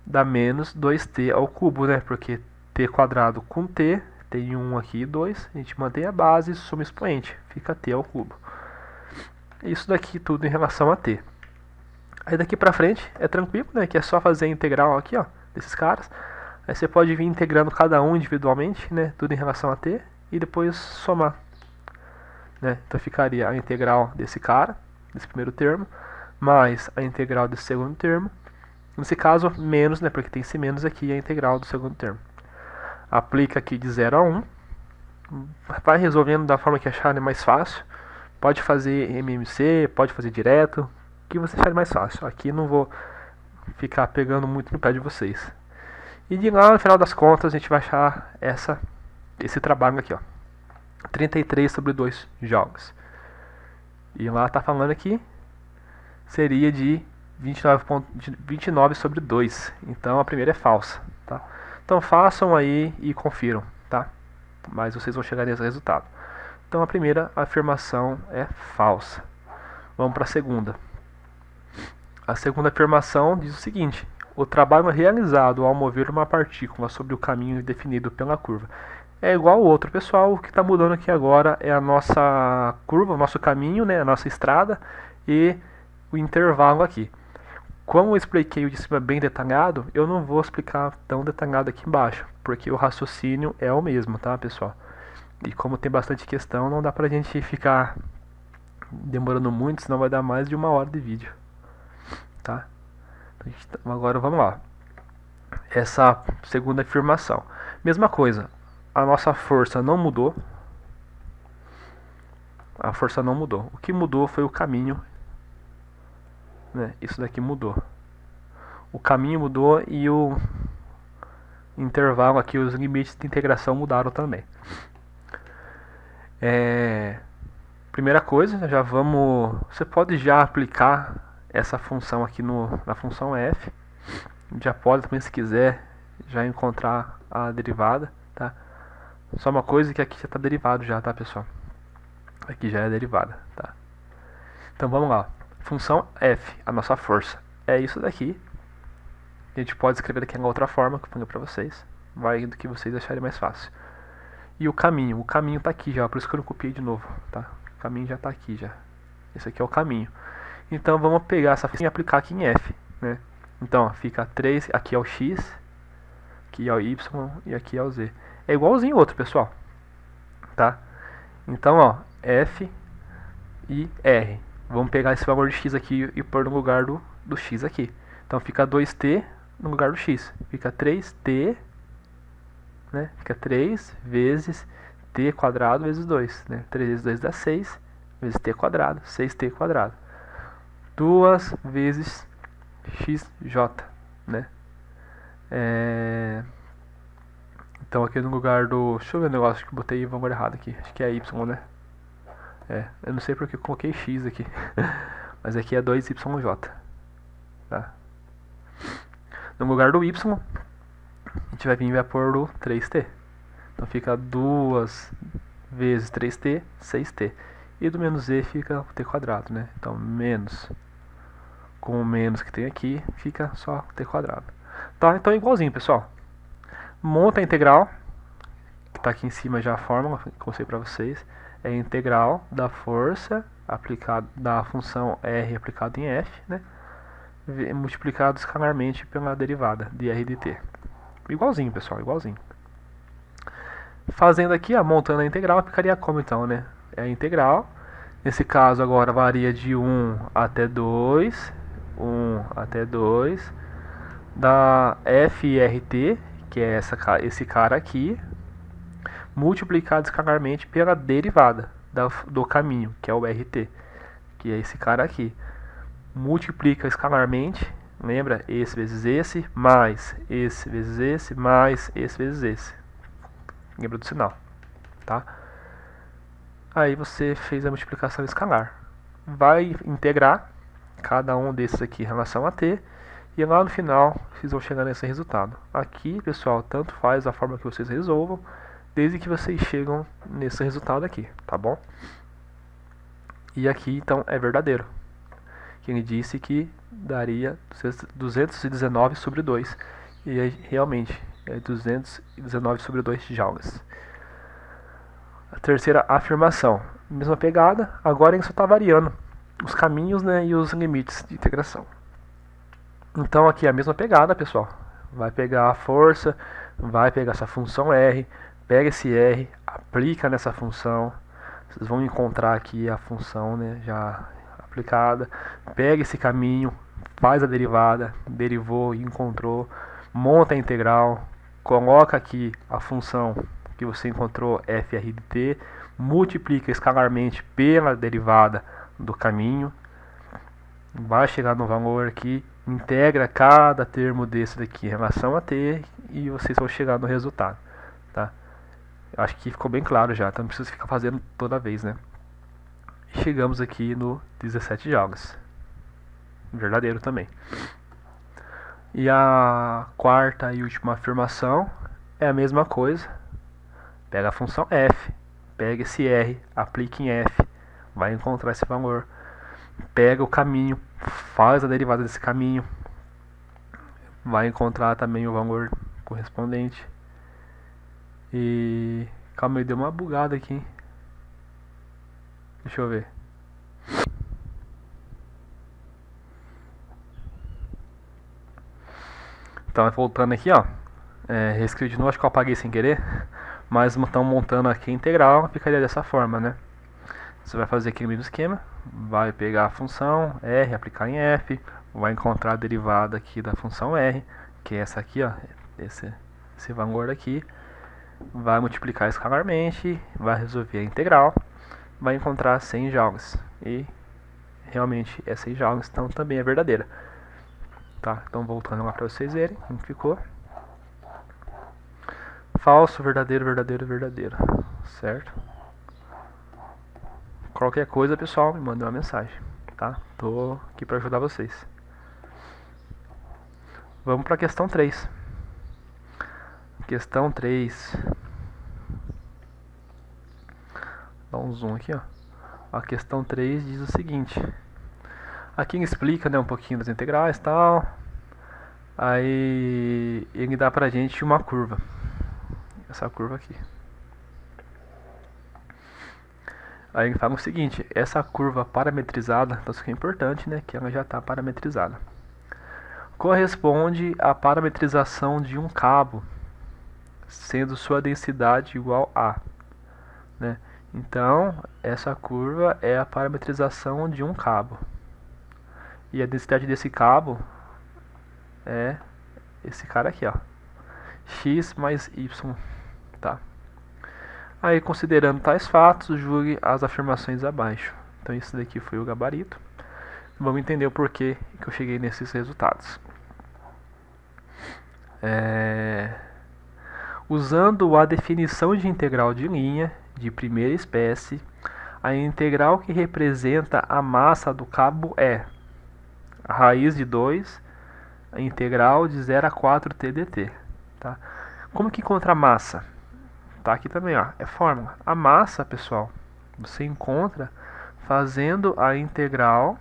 dá menos 2t ao cubo, né? Porque t quadrado com t, tem 1 aqui e 2, a gente mantém a base e soma expoente, fica t ao cubo. Isso daqui tudo em relação a t. Aí daqui pra frente é tranquilo, né? Que é só fazer a integral aqui, ó, desses caras. Aí você pode vir integrando cada um individualmente, né? Tudo em relação a t e depois somar, né? Então ficaria a integral desse cara, desse primeiro termo, mais a integral desse segundo termo. Nesse caso, menos, né? Porque tem esse menos aqui, a integral do segundo termo. aplica aqui de 0 a 1, vai resolvendo da forma que acharem mais fácil. Pode fazer MMC, pode fazer direto, o que você achar mais fácil. Aqui não vou ficar pegando muito no pé de vocês. E de lá, no final das contas, a gente vai achar esse trabalho aqui, ó. 33 sobre 2 joules. E lá tá falando aqui, seria de 29 sobre 2. Então a primeira é falsa, tá? Então façam aí e confiram, tá? Mas vocês vão chegar nesse resultado. Então a primeira afirmação é falsa. Vamos para a segunda. A segunda afirmação diz o seguinte: o trabalho realizado ao mover uma partícula sobre o caminho definido pela curva é igual ao outro. Pessoal, o que está mudando aqui agora é a nossa curva, o nosso caminho, né, a nossa estrada e o intervalo aqui. Como eu expliquei o de cima bem detalhado, eu não vou explicar tão detalhado aqui embaixo, porque o raciocínio é o mesmo, tá, pessoal? E como tem bastante questão, não dá pra gente ficar demorando muito, senão vai dar mais de 1 hora de vídeo, tá? Então, agora vamos lá. Essa segunda afirmação. Mesma coisa, a nossa força não mudou. A força não mudou. O que mudou foi o caminho, né? Isso daqui mudou. O caminho mudou e o intervalo aqui, os limites de integração mudaram também. Primeira coisa, já vamos. Você pode já aplicar essa função aqui na função f. Já pode também, se quiser, já encontrar a derivada, tá? Só uma coisa que aqui já está derivado já, tá, pessoal? Aqui já é derivada, tá? Então vamos lá. Função f, a nossa força, é isso daqui. A gente pode escrever aqui na outra forma que eu falei pra vocês. Vai do que vocês acharem mais fácil. E o caminho tá aqui já, por isso que eu não copiei de novo, tá? O caminho já tá aqui já. Esse aqui é o caminho. Então vamos pegar essa função e aplicar aqui em f, né? Então ó, fica 3, aqui é o x, aqui é o y e aqui é o z. É igualzinho o outro, pessoal, tá? Então ó, f e r. Vamos pegar esse valor de x aqui e pôr no lugar do x aqui. Então fica 2t no lugar do x. Fica 3t, né? Fica 3 vezes t quadrado vezes 2, né? 3 vezes 2 dá 6, vezes t quadrado, 6t quadrado. 2 vezes xj, né? Então aqui no lugar do... Deixa eu ver o negócio que eu botei o valor errado aqui. Acho que é y, né? Eu não sei porque eu coloquei x aqui. Mas aqui é 2yj, tá? No lugar do y, a gente vai vir e vai pôr o 3t. Então fica 2 vezes 3t, 6t. E do menos z fica o t quadrado, né? Então menos com o menos que tem aqui, fica só t quadrado. Tá? Então é igualzinho, pessoal. Monta a integral, que está aqui em cima já a fórmula que eu mostrei para vocês. É a integral da força aplicada da função r aplicada em f, né? Multiplicado escalarmente pela derivada de r de t. Igualzinho, pessoal, igualzinho. Fazendo aqui, montando a integral, ficaria como então, né? É a integral. Nesse caso agora varia de 1 até 2. 1 até 2. Da FRT, que é esse cara aqui, multiplicado escalarmente pela derivada do caminho, que é o RT, que é esse cara aqui. Multiplica escalarmente, lembra? Esse vezes esse, mais esse vezes esse, mais esse vezes esse. Lembra do sinal, tá? Aí você fez a multiplicação escalar. Vai integrar cada um desses aqui em relação a t, e lá no final vocês vão chegar nesse resultado. Aqui, pessoal, tanto faz a forma que vocês resolvam, desde que vocês chegam nesse resultado aqui, tá bom? E aqui, então, é verdadeiro. Que ele disse que daria 219 sobre 2. E aí, realmente, é 219 sobre 2 joules. A terceira afirmação. Mesma pegada, agora ele só está variando os caminhos, né, e os limites de integração. Então aqui é a mesma pegada, pessoal. Vai pegar a força, vai pegar essa função r, pega esse r, aplica nessa função. Vocês vão encontrar aqui a função, né, já aplicada. Pega esse caminho, faz a derivada, derivou e encontrou, monta a integral, coloca aqui a função que você encontrou FR de t, multiplica escalarmente pela derivada do caminho, vai chegar no valor aqui, integra cada termo desse daqui em relação a t e vocês vão chegar no resultado, tá? Acho que ficou bem claro já, então não precisa ficar fazendo toda vez, né? Chegamos aqui no 17 jogos, verdadeiro também. E a quarta e última afirmação é a mesma coisa. Pega a função f, pega esse r, aplica em f, vai encontrar esse valor. Pega o caminho, faz a derivada desse caminho, vai encontrar também o valor correspondente. E calma aí, deu uma bugada aqui. Deixa eu ver. Então, voltando aqui, ó. Reescrevi de novo, acho que eu apaguei sem querer. Mas estamos montando aqui a integral, ficaria dessa forma, né? Você vai fazer aqui no mesmo esquema. Vai pegar a função r, aplicar em f. Vai encontrar a derivada aqui da função r, que é essa aqui, ó. Esse valor aqui. Vai multiplicar escalarmente. Vai resolver a integral. Vai encontrar 100 joules. E realmente é 100 joules, então também é verdadeira. Tá, então voltando lá para vocês verem como ficou. Falso, verdadeiro, verdadeiro, verdadeiro. Certo? Qualquer coisa, pessoal, me manda uma mensagem, tá? Tô aqui para ajudar vocês. Vamos para a questão 3. Questão 3. Dá um zoom aqui, ó. A questão 3 diz o seguinte. Aqui ele explica, né, um pouquinho das integrais e tal. Aí ele dá pra gente uma curva. Essa curva aqui. Aí ele fala o seguinte, essa curva parametrizada, então isso aqui é importante, né, que ela já está parametrizada. Corresponde à parametrização de um cabo, sendo sua densidade igual a, né? Então, essa curva é a parametrização de um cabo. E a densidade desse cabo é esse cara aqui, ó. X mais Y, tá? Aí, considerando tais fatos, julgue as afirmações abaixo. Então, esse daqui foi o gabarito. Vamos entender o porquê que eu cheguei nesses resultados. Usando a definição de integral de linha de primeira espécie, a integral que representa a massa do cabo é a raiz de 2, a integral de 0 a 4 t dt. Tá? Como que encontra a massa? Tá aqui também, ó, é fórmula. A massa, pessoal, você encontra fazendo a integral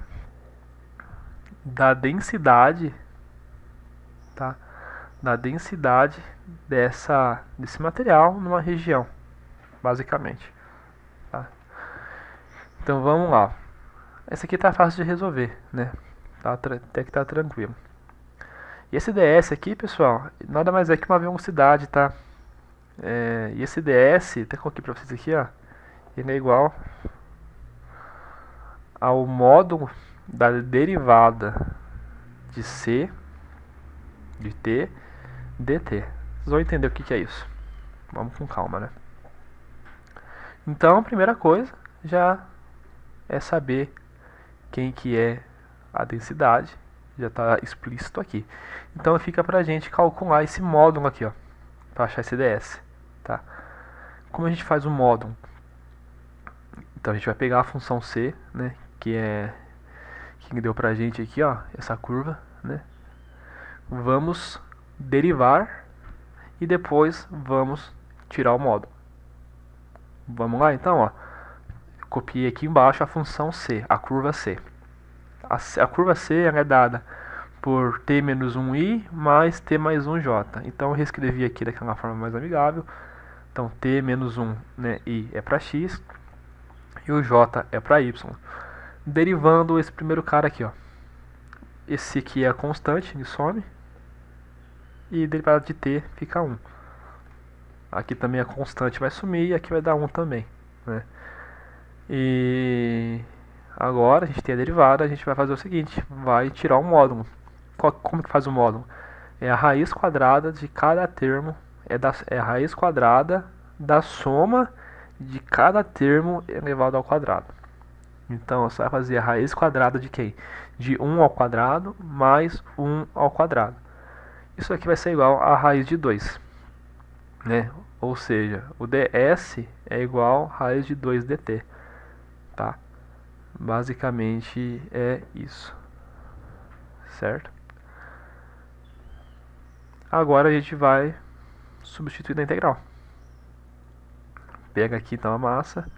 da densidade, tá? Da densidade desse material numa região, basicamente. Tá? Então vamos lá. Esse aqui tá fácil de resolver, né? Até que tá tranquilo. E esse ds aqui, pessoal, nada mais é que uma velocidade, tá? E esse ds, até coloquei pra vocês aqui, ó, ele é igual ao módulo da derivada de c de t dt. Vocês vão entender o que é isso. Vamos com calma, né? Então, a primeira coisa já é saber quem que é a densidade. Já está explícito aqui. Então, fica pra gente calcular esse módulo aqui, ó, para achar esse ds, tá? Como a gente faz o módulo? Então, a gente vai pegar a função c, né, que deu pra gente aqui, ó, essa curva, né? Vamos derivar e depois vamos tirar o módulo. Vamos lá, então, ó. Copiei aqui embaixo a função c, a curva c. A curva c ela é dada por t menos 1i mais t mais 1j. Então, eu reescrevi aqui daquela forma mais amigável. Então, t menos 1, né, i é para x e o j é para y. Derivando esse primeiro cara aqui, ó. Esse aqui é a constante, ele some. E derivada de t fica 1. Aqui também a constante vai sumir e aqui vai dar 1 também, né? E agora a gente tem a derivada, a gente vai fazer o seguinte, vai tirar o módulo. Como que faz o módulo? É a raiz quadrada de cada termo é a raiz quadrada da soma de cada termo elevado ao quadrado. Então você vai fazer a raiz quadrada de quem? De 1 ao quadrado mais 1 ao quadrado. Isso aqui vai ser igual a raiz de 2, né? Ou seja, o ds é igual a raiz de 2 dt, tá? Basicamente é isso, certo? Agora a gente vai substituir na integral. Pega aqui então a massa,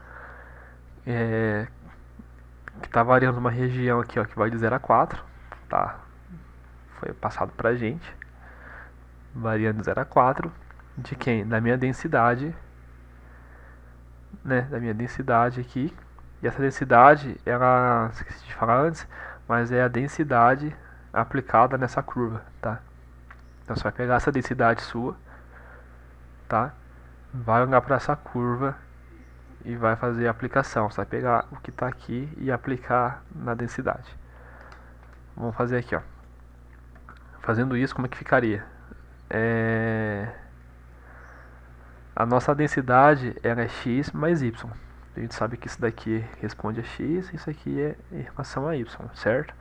que está variando uma região aqui, ó, que vai de 0 a 4, tá? Foi passado pra gente, variando de 0 a 4, de quem? Da minha densidade, né? Da minha densidade aqui. E essa densidade, ela, esqueci de falar antes, mas é a densidade aplicada nessa curva, tá? Então você vai pegar essa densidade sua, tá? Vai olhar para essa curva e vai fazer a aplicação. Você vai pegar o que está aqui e aplicar na densidade. Vamos fazer aqui, ó. Fazendo isso, como é que ficaria? A nossa densidade ela é x mais y. A gente sabe que isso daqui responde a x, isso aqui é em relação a y, certo?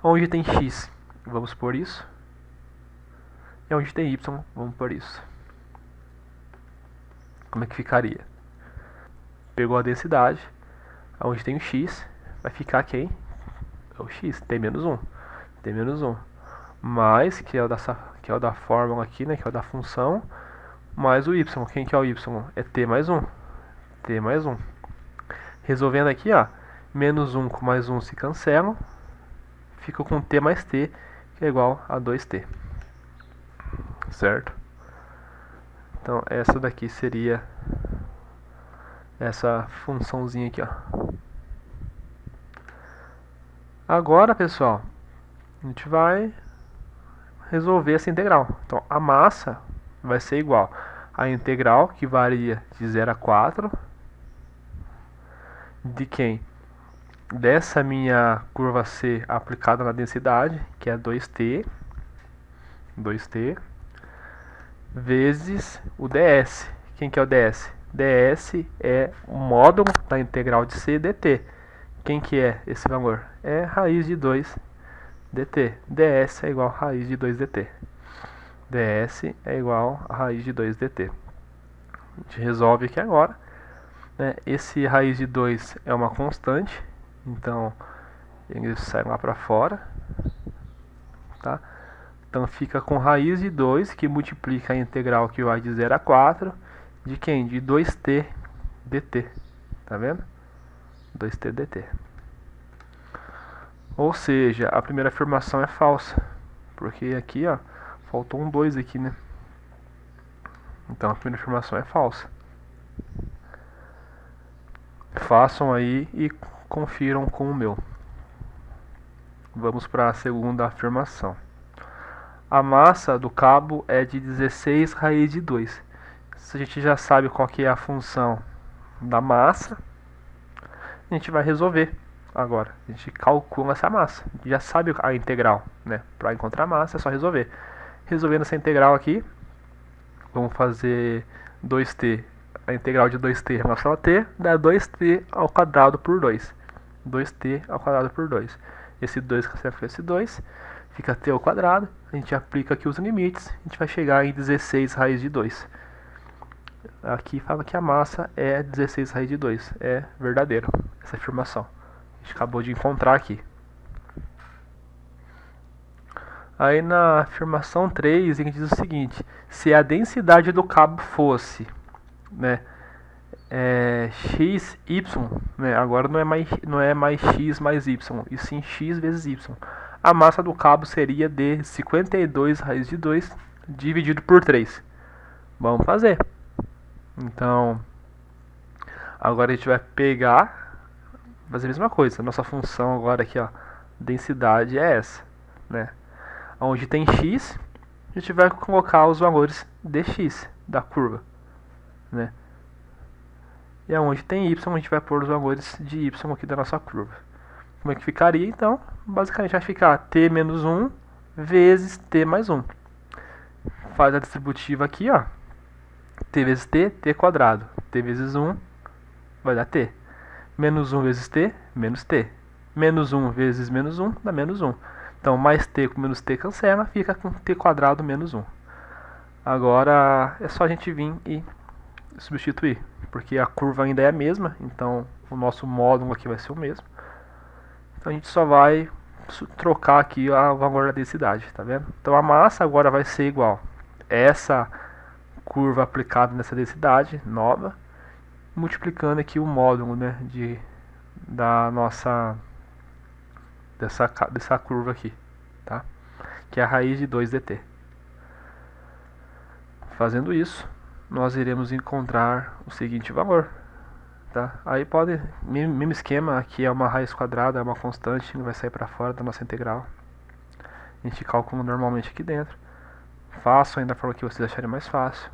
Onde tem x, vamos por isso. E onde tem y, vamos por isso. Como é que ficaria? Pegou a densidade, onde tem o x, vai ficar quem? É o x, tem menos 1. Tem menos 1. Mais, que é o da fórmula aqui, né? Que é o da função, mais o y. Quem que é o y? É t mais 1. T mais 1. Resolvendo aqui, ó, menos 1 com mais 1 se cancelam, fica com t mais t, que é igual a 2t. Certo? Então, essa daqui seria essa funçãozinha aqui, ó. Agora, pessoal, a gente vai resolver essa integral. Então, a massa vai ser igual a integral, que varia de 0 a 4, de quem? Dessa minha curva C aplicada na densidade, que é 2t, vezes o ds. Quem que é o ds? ds é o módulo da integral de C dt. Quem que é esse valor? É raiz de 2 dt. ds é igual a raiz de 2 dt. ds é igual a raiz de 2 dt. A gente resolve aqui agora, né? Esse raiz de 2 é uma constante, então ele sai lá para fora, tá? Então fica com raiz de 2, que multiplica a integral que vai de 0 a 4, de quem? De 2t dt, tá vendo? 2t dt. Ou seja, a primeira afirmação é falsa, porque aqui, ó, faltou um 2 aqui, né? Então a primeira afirmação é falsa. Façam aí e confiram com o meu. Vamos para a segunda afirmação. A massa do cabo é de 16 raiz de 2. Se a gente já sabe qual que é a função da massa, a gente vai resolver agora. A gente calcula essa massa. A gente já sabe a integral, né? Para encontrar a massa é só resolver. Resolvendo essa integral aqui, vamos fazer 2t. A integral de 2t em relação a t dá 2t ao quadrado por 2. 2t ao quadrado por 2. Esse 2 cancela com esse 2, fica t ao quadrado. A gente aplica aqui os limites, a gente vai chegar em 16 raiz de 2. Aqui fala que a massa é 16 raiz de 2. É verdadeiro essa afirmação. A gente acabou de encontrar aqui. Aí na afirmação 3, a gente diz o seguinte: se a densidade do cabo fosse, né, xy, né, agora não é mais x mais y, e sim x vezes y, a massa do cabo seria de 52 raiz de 2 dividido por 3. Vamos fazer. Então, agora a gente vai fazer a mesma coisa. Nossa função agora aqui, ó, densidade é essa, né? Onde tem x, a gente vai colocar os valores de x da curva, né? E aonde tem y, a gente vai pôr os valores de y aqui da nossa curva. Como é que ficaria, então? Basicamente vai ficar t menos 1 vezes t mais 1. Faz a distributiva aqui, ó. t vezes t, t quadrado. T vezes 1 vai dar t. Menos 1 vezes t, menos t. Menos 1 vezes menos 1 dá menos 1. Então, mais t com menos t cancela, fica com t quadrado menos 1. Agora, é só a gente vir e substituir, porque a curva ainda é a mesma, então o nosso módulo aqui vai ser o mesmo. Então, a gente só vai trocar aqui a valor da densidade, tá vendo? Então, a massa agora vai ser igual essa curva aplicada nessa densidade nova, multiplicando aqui o módulo, né, da nossa dessa curva aqui, tá? Que é a raiz de 2dt. Fazendo isso, nós iremos encontrar o seguinte valor, tá? Aí pode, mesmo esquema, aqui é uma raiz quadrada, é uma constante, vai sair para fora da nossa integral. A gente calcula normalmente aqui dentro. Façam ainda da forma que vocês acharem mais fácil,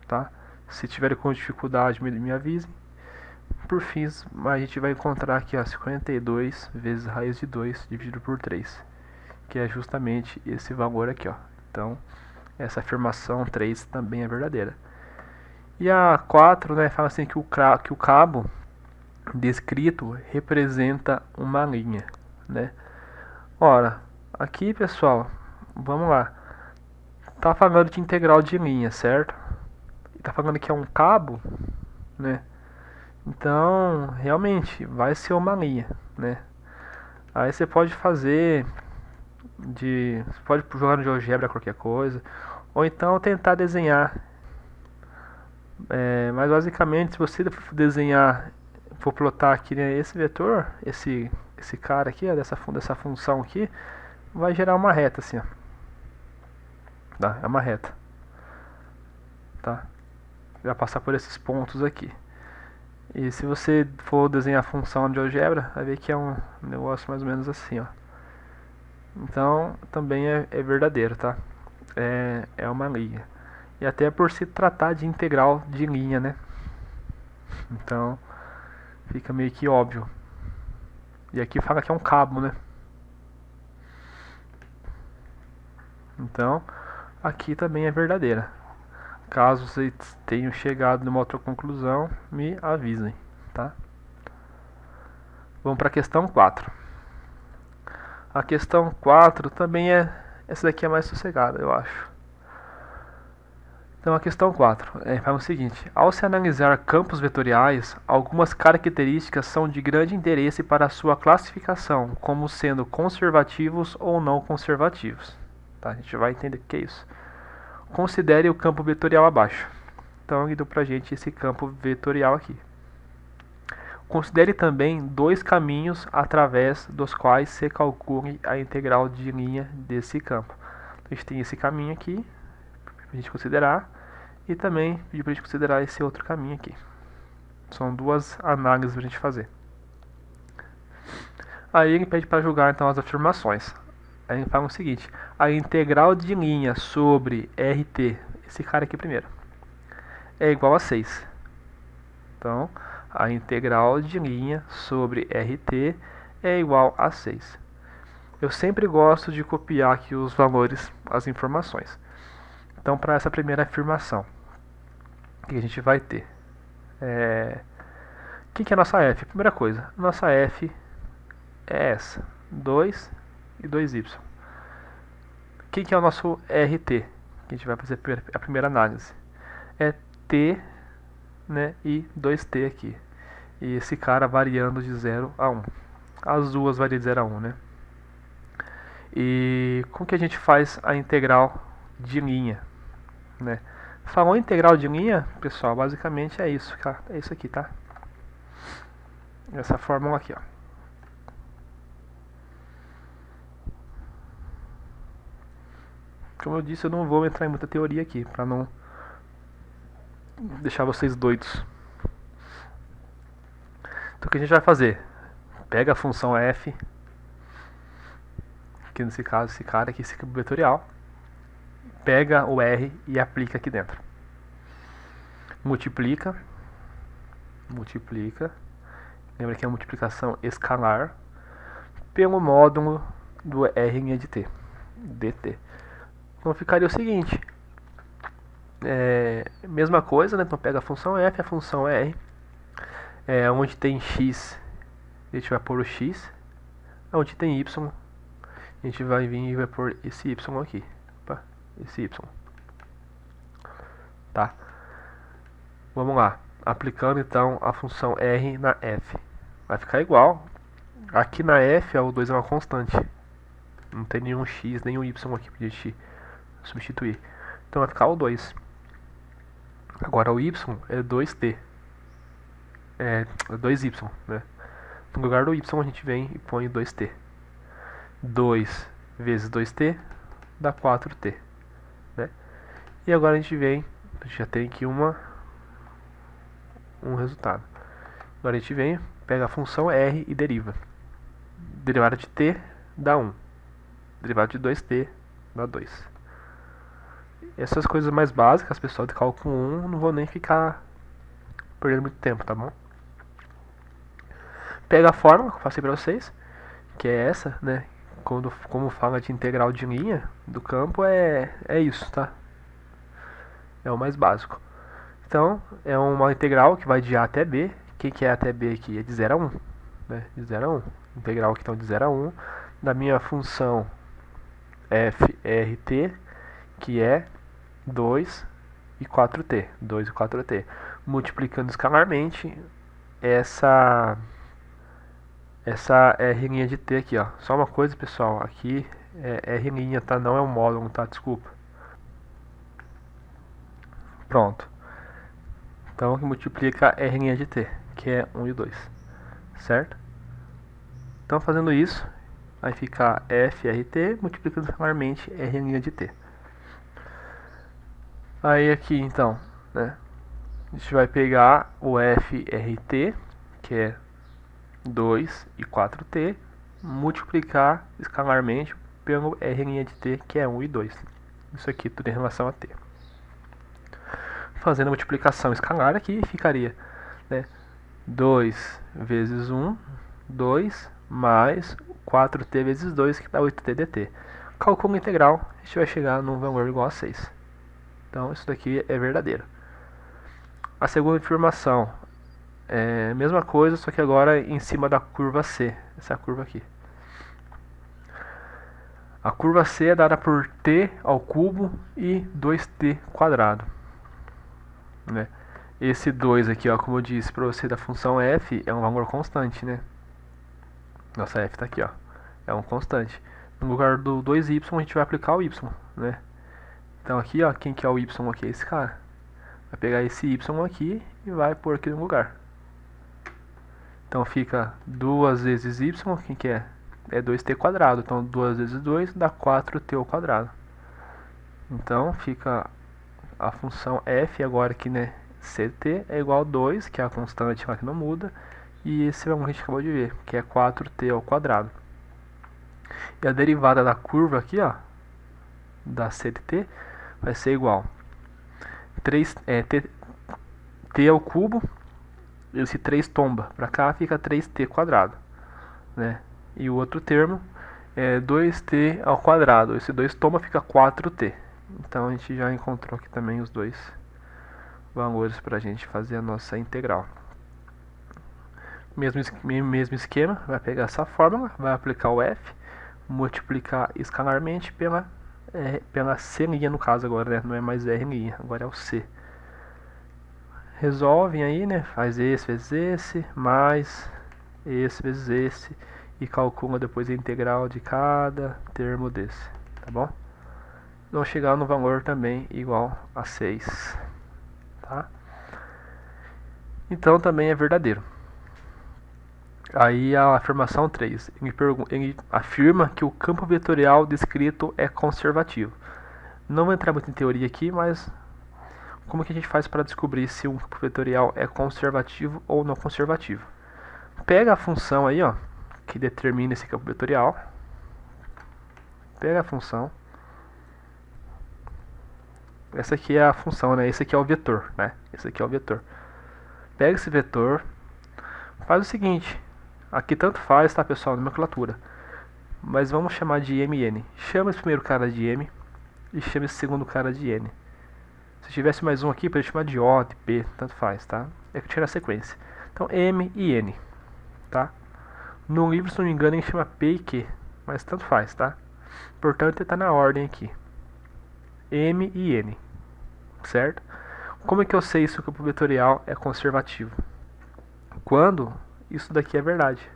tá? Se tiverem com dificuldade, me avisem. Por fim, a gente vai encontrar aqui, ó, 52 vezes raiz de 2 dividido por 3, que é justamente esse valor aqui, ó. Então, essa afirmação 3 também é verdadeira. E a 4, né, fala assim que o cabo descrito representa uma linha, né? Ora, aqui, pessoal, vamos lá. Tá falando de integral de linha, certo? Tá falando que é um cabo, né? Então, realmente, vai ser uma linha, né? Aí você pode fazer você pode jogar no GeoGebra qualquer coisa, ou então tentar desenhar. Mas basicamente, se você for for plotar aqui, né, esse vetor, esse cara aqui, ó, dessa função aqui, vai gerar uma reta assim, ó. Tá? É uma reta, tá? Vai passar por esses pontos aqui. E se você for desenhar a função no GeoGebra, vai ver que é um negócio mais ou menos assim, ó. Então, também é verdadeiro, tá? É uma linha. E até por se tratar de integral de linha, né? Então, fica meio que óbvio. E aqui fala que é um cabo, né? Então, aqui também é verdadeira. Caso vocês tenham chegado numa outra conclusão, me avisem, tá? Vamos para a questão 4. A questão 4 também essa daqui é mais sossegada, eu acho. Então a questão 4 fala o seguinte: ao se analisar campos vetoriais, algumas características são de grande interesse para a sua classificação, como sendo conservativos ou não conservativos. Tá? A gente vai entender o que é isso. Considere o campo vetorial abaixo. Então ele deu pra gente esse campo vetorial aqui. Considere também dois caminhos através dos quais se calcule a integral de linha desse campo. A gente tem esse caminho aqui, para a gente considerar, e também pedir para a gente considerar esse outro caminho aqui. São duas análises para a gente fazer. Aí ele pede para julgar então as afirmações. Aí ele fala o seguinte: a integral de linha sobre RT, esse cara aqui primeiro, é igual a 6. Então, a integral de linha sobre RT é igual a 6. Eu sempre gosto de copiar aqui os valores, as informações. Então, para essa primeira afirmação, o que a gente vai ter? O que é a nossa F? Primeira coisa, nossa F é essa, 2 e 2y. O que é o nosso RT? Que a gente vai fazer a primeira análise. É T, né, e 2t aqui. E esse cara variando de 0 a 1. As duas variam de 0 a 1, né? E como que a gente faz a integral de linha, né? Falou integral de linha, pessoal, basicamente é isso, tá? É isso aqui, tá? Essa fórmula aqui, ó. Como eu disse, eu não vou entrar em muita teoria aqui, para não deixar vocês doidos. Então o que a gente vai fazer? Pega a função f, que nesse caso esse cara aqui, esse campo vetorial, pega o r e aplica aqui dentro. Multiplica, lembra que é a multiplicação escalar, pelo módulo do r linha de t, dt. Então ficaria o seguinte: Mesma coisa, né? Então pega a função f, a função r, onde tem x, a gente vai pôr o x, onde tem y, a gente vai vir e vai pôr esse y aqui. Opa, esse y. Tá? Vamos lá. Aplicando então a função r na f. Vai ficar igual. Aqui na f o 2 é uma constante. Não tem nenhum x, nenhum y aqui pra gente substituir. Então vai ficar o 2. Agora o y é 2t. É 2y, né? No lugar do y a gente vem e põe 2t. 2 vezes 2t dá 4t, né? E agora a gente vem, a gente já tem aqui um resultado. Agora a gente vem, pega a função r e deriva. Derivada de t dá 1. Derivada de 2t dá 2. Essas coisas mais básicas, pessoal, de cálculo 1, não vou nem ficar perdendo muito tempo, tá bom? Pega a fórmula que eu passei pra vocês, que é essa, né? Como fala de integral de linha do campo, é isso, tá? É o mais básico. Então, é uma integral que vai de A até B. Quem que é até B aqui? É de 0 a 1. Né? De 0 a 1. Integral que então de 0 a 1 da minha função FRT, que é 2 e 4t. 2 e 4t. Multiplicando escalarmente essa R' de t aqui, ó. Só uma coisa, pessoal, aqui é R', tá? Não é um módulo, tá? Desculpa. Pronto. Então, multiplica R' de t, que é 1 e 2. Certo? Então, fazendo isso, vai ficar FRT multiplicando escalarmente R' de t. Aí aqui, então, né? A gente vai pegar o FRT, que é 2 e 4t, multiplicar escalarmente pelo R' de t, que é 1 e 2. Isso aqui tudo em relação a t. Fazendo a multiplicação escalar aqui, ficaria, né, 2 vezes 1, 2, mais 4t vezes 2, que dá 8t dt. Cálculo integral, a gente vai chegar num valor igual a 6. Então, isso daqui é verdadeiro. A segunda informação é a mesma coisa, só que agora em cima da curva C, essa curva aqui. A curva C é dada por t ao cubo e 2t quadrado. Né? Esse 2 aqui, ó, como eu disse para você da função f, é um valor constante, né? Nossa f está aqui, ó, é um constante. No lugar do 2y a gente vai aplicar o y, né? Então aqui, ó, quem que é o y aqui? É esse cara. Vai pegar esse y aqui e vai pôr aqui no lugar. Então fica 2 vezes y, quem que é? É 2t quadrado. Então 2 vezes 2 dá 4t ao quadrado. Então fica a função f agora aqui, né? ct é igual a 2, que é a constante lá que não muda. E esse é o que a gente acabou de ver, que é 4t ao quadrado. E a derivada da curva aqui, ó, da ct, vai ser igual 3, t ao cubo, esse 3 tomba para cá, fica 3t quadrado, né? E o outro termo é 2t ao quadrado, esse 2 tomba, fica 4t. Então a gente já encontrou aqui também os dois valores para a gente fazer a nossa integral. Mesmo esquema, vai pegar essa fórmula, vai aplicar o f, multiplicar escalarmente pela c' no caso agora, né? Não é mais r', agora é o c. Resolvem aí, né? Faz esse vezes esse, mais esse vezes esse, e calcula depois a integral de cada termo desse, tá bom? Vão chegar no valor também igual a 6, tá? Então também é verdadeiro. Aí a afirmação 3, ele afirma que o campo vetorial descrito é conservativo. Não vou entrar muito em teoria aqui, mas como que a gente faz para descobrir se um campo vetorial é conservativo ou não conservativo? Pega a função aí, ó, que determina esse campo vetorial. Pega a função. Essa aqui é a função, né? Esse aqui é o vetor, né? Esse aqui é o vetor. Pega esse vetor, faz o seguinte. Aqui tanto faz, tá, pessoal, nomenclatura. Mas vamos chamar de mn. Chama esse primeiro cara de m e chama esse segundo cara de n. Se tivesse mais um aqui, poderia chamar de O, de P, tanto faz, tá? É que tira a sequência. Então, M e N, tá? No livro, se não me engano, ele chama P e Q, mas tanto faz, tá? Portanto, está na ordem aqui. M e N, certo? Como é que eu sei se o campo vetorial é conservativo? Quando isso daqui é verdade.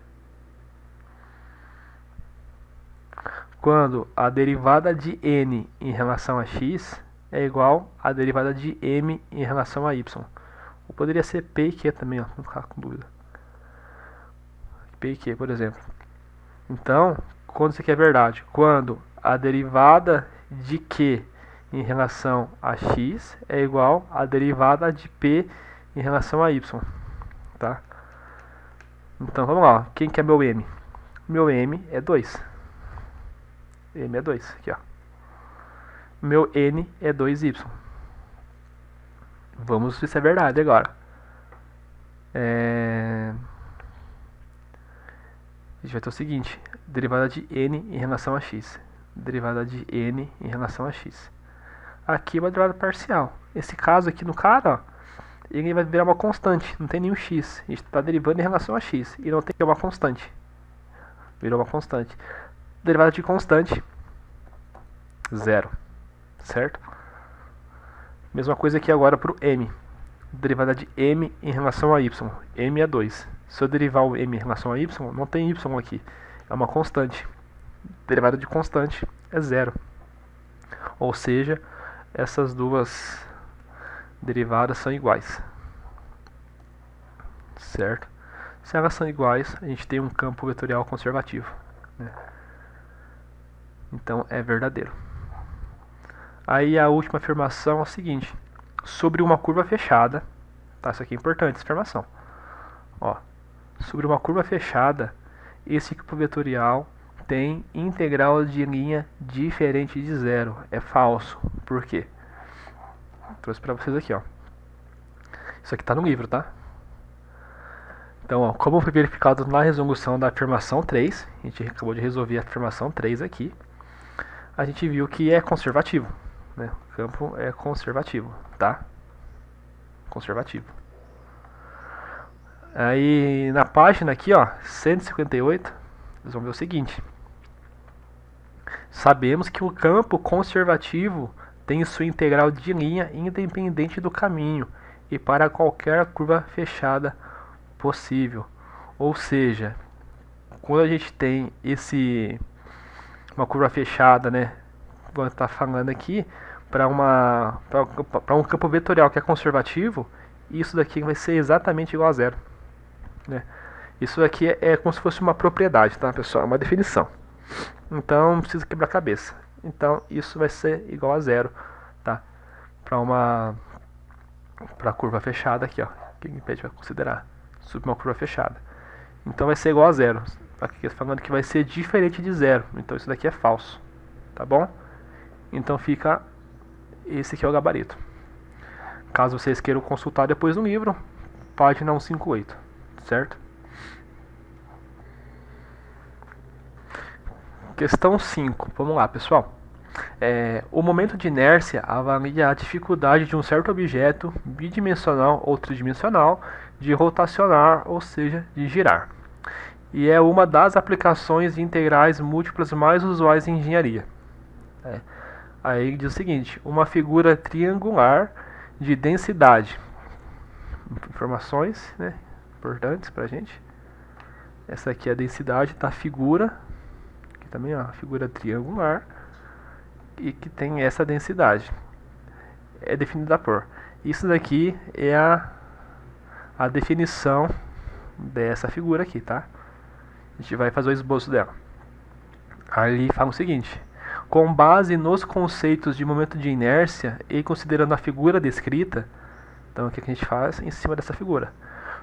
Quando a derivada de n em relação a x é igual à derivada de m em relação a y. Ou poderia ser p e q também, ó, não ficar com dúvida. P e q, por exemplo. Então, quando isso aqui é verdade? Quando a derivada de q em relação a x é igual à derivada de p em relação a y. Tá? Então, vamos lá. Quem que é meu m? Meu m é 2. M é 2, aqui ó. Meu N é 2Y. Vamos ver se é verdade agora. A gente vai ter o seguinte: derivada de N em relação a X. Derivada de N em relação a X. Aqui é uma derivada parcial. Esse caso aqui no cara, ó, ele vai virar uma constante. Não tem nenhum X. A gente está derivando em relação a X. E não tem uma constante. Virou uma constante. Derivada de constante, 0. Certo? Mesma coisa aqui agora para o m. Derivada de m em relação a y. M é 2. Se eu derivar o m em relação a y, não tem y aqui. É uma constante. Derivada de constante é 0. Ou seja, essas duas derivadas são iguais. Certo? Se elas são iguais, a gente tem um campo vetorial conservativo. Né? Então é verdadeiro. Aí a última afirmação é o seguinte: sobre uma curva fechada, tá? Isso aqui é importante, essa afirmação. Ó, sobre uma curva fechada, esse campo vetorial tem integral de linha diferente de zero. É falso. Por quê? Trouxe para vocês aqui, ó. Isso aqui está no livro, tá? Então, ó, como foi verificado na resolução da afirmação 3, a gente acabou de resolver a afirmação 3 aqui, a gente viu que é conservativo. Né? O campo é conservativo, tá? Conservativo. Aí na página aqui, ó, 158, vocês vão ver o seguinte: sabemos que o campo conservativo tem sua integral de linha independente do caminho e para qualquer curva fechada possível. Ou seja, quando a gente tem uma curva fechada, né, como está falando aqui, para um campo vetorial que é conservativo, isso daqui vai ser exatamente igual a zero. Né? Isso daqui é como se fosse uma propriedade, tá, pessoal? É uma definição. Então não precisa quebrar a cabeça. Então isso vai ser igual a zero, tá? Para a curva fechada aqui, ó, que a gente vai considerar sobre uma curva fechada. Então vai ser igual a zero. Aqui está falando que vai ser diferente de zero. Então isso daqui é falso, tá bom? Então fica esse aqui é o gabarito. Caso vocês queiram consultar depois no livro, página 158, certo? Questão 5. Vamos lá, pessoal. O momento de inércia avalia a dificuldade de um certo objeto bidimensional ou tridimensional de rotacionar, ou seja, de girar. E é uma das aplicações de integrais múltiplas mais usuais em engenharia. Aí diz o seguinte: uma figura triangular de densidade. Informações, né, importantes pra gente. Essa aqui é a densidade da figura, que também é uma figura triangular e que tem essa densidade. É definida por. Isso daqui é a definição dessa figura aqui, tá? A gente vai fazer o esboço dela. Ali fala o seguinte: com base nos conceitos de momento de inércia e considerando a figura descrita, então o que a gente faz em cima dessa figura?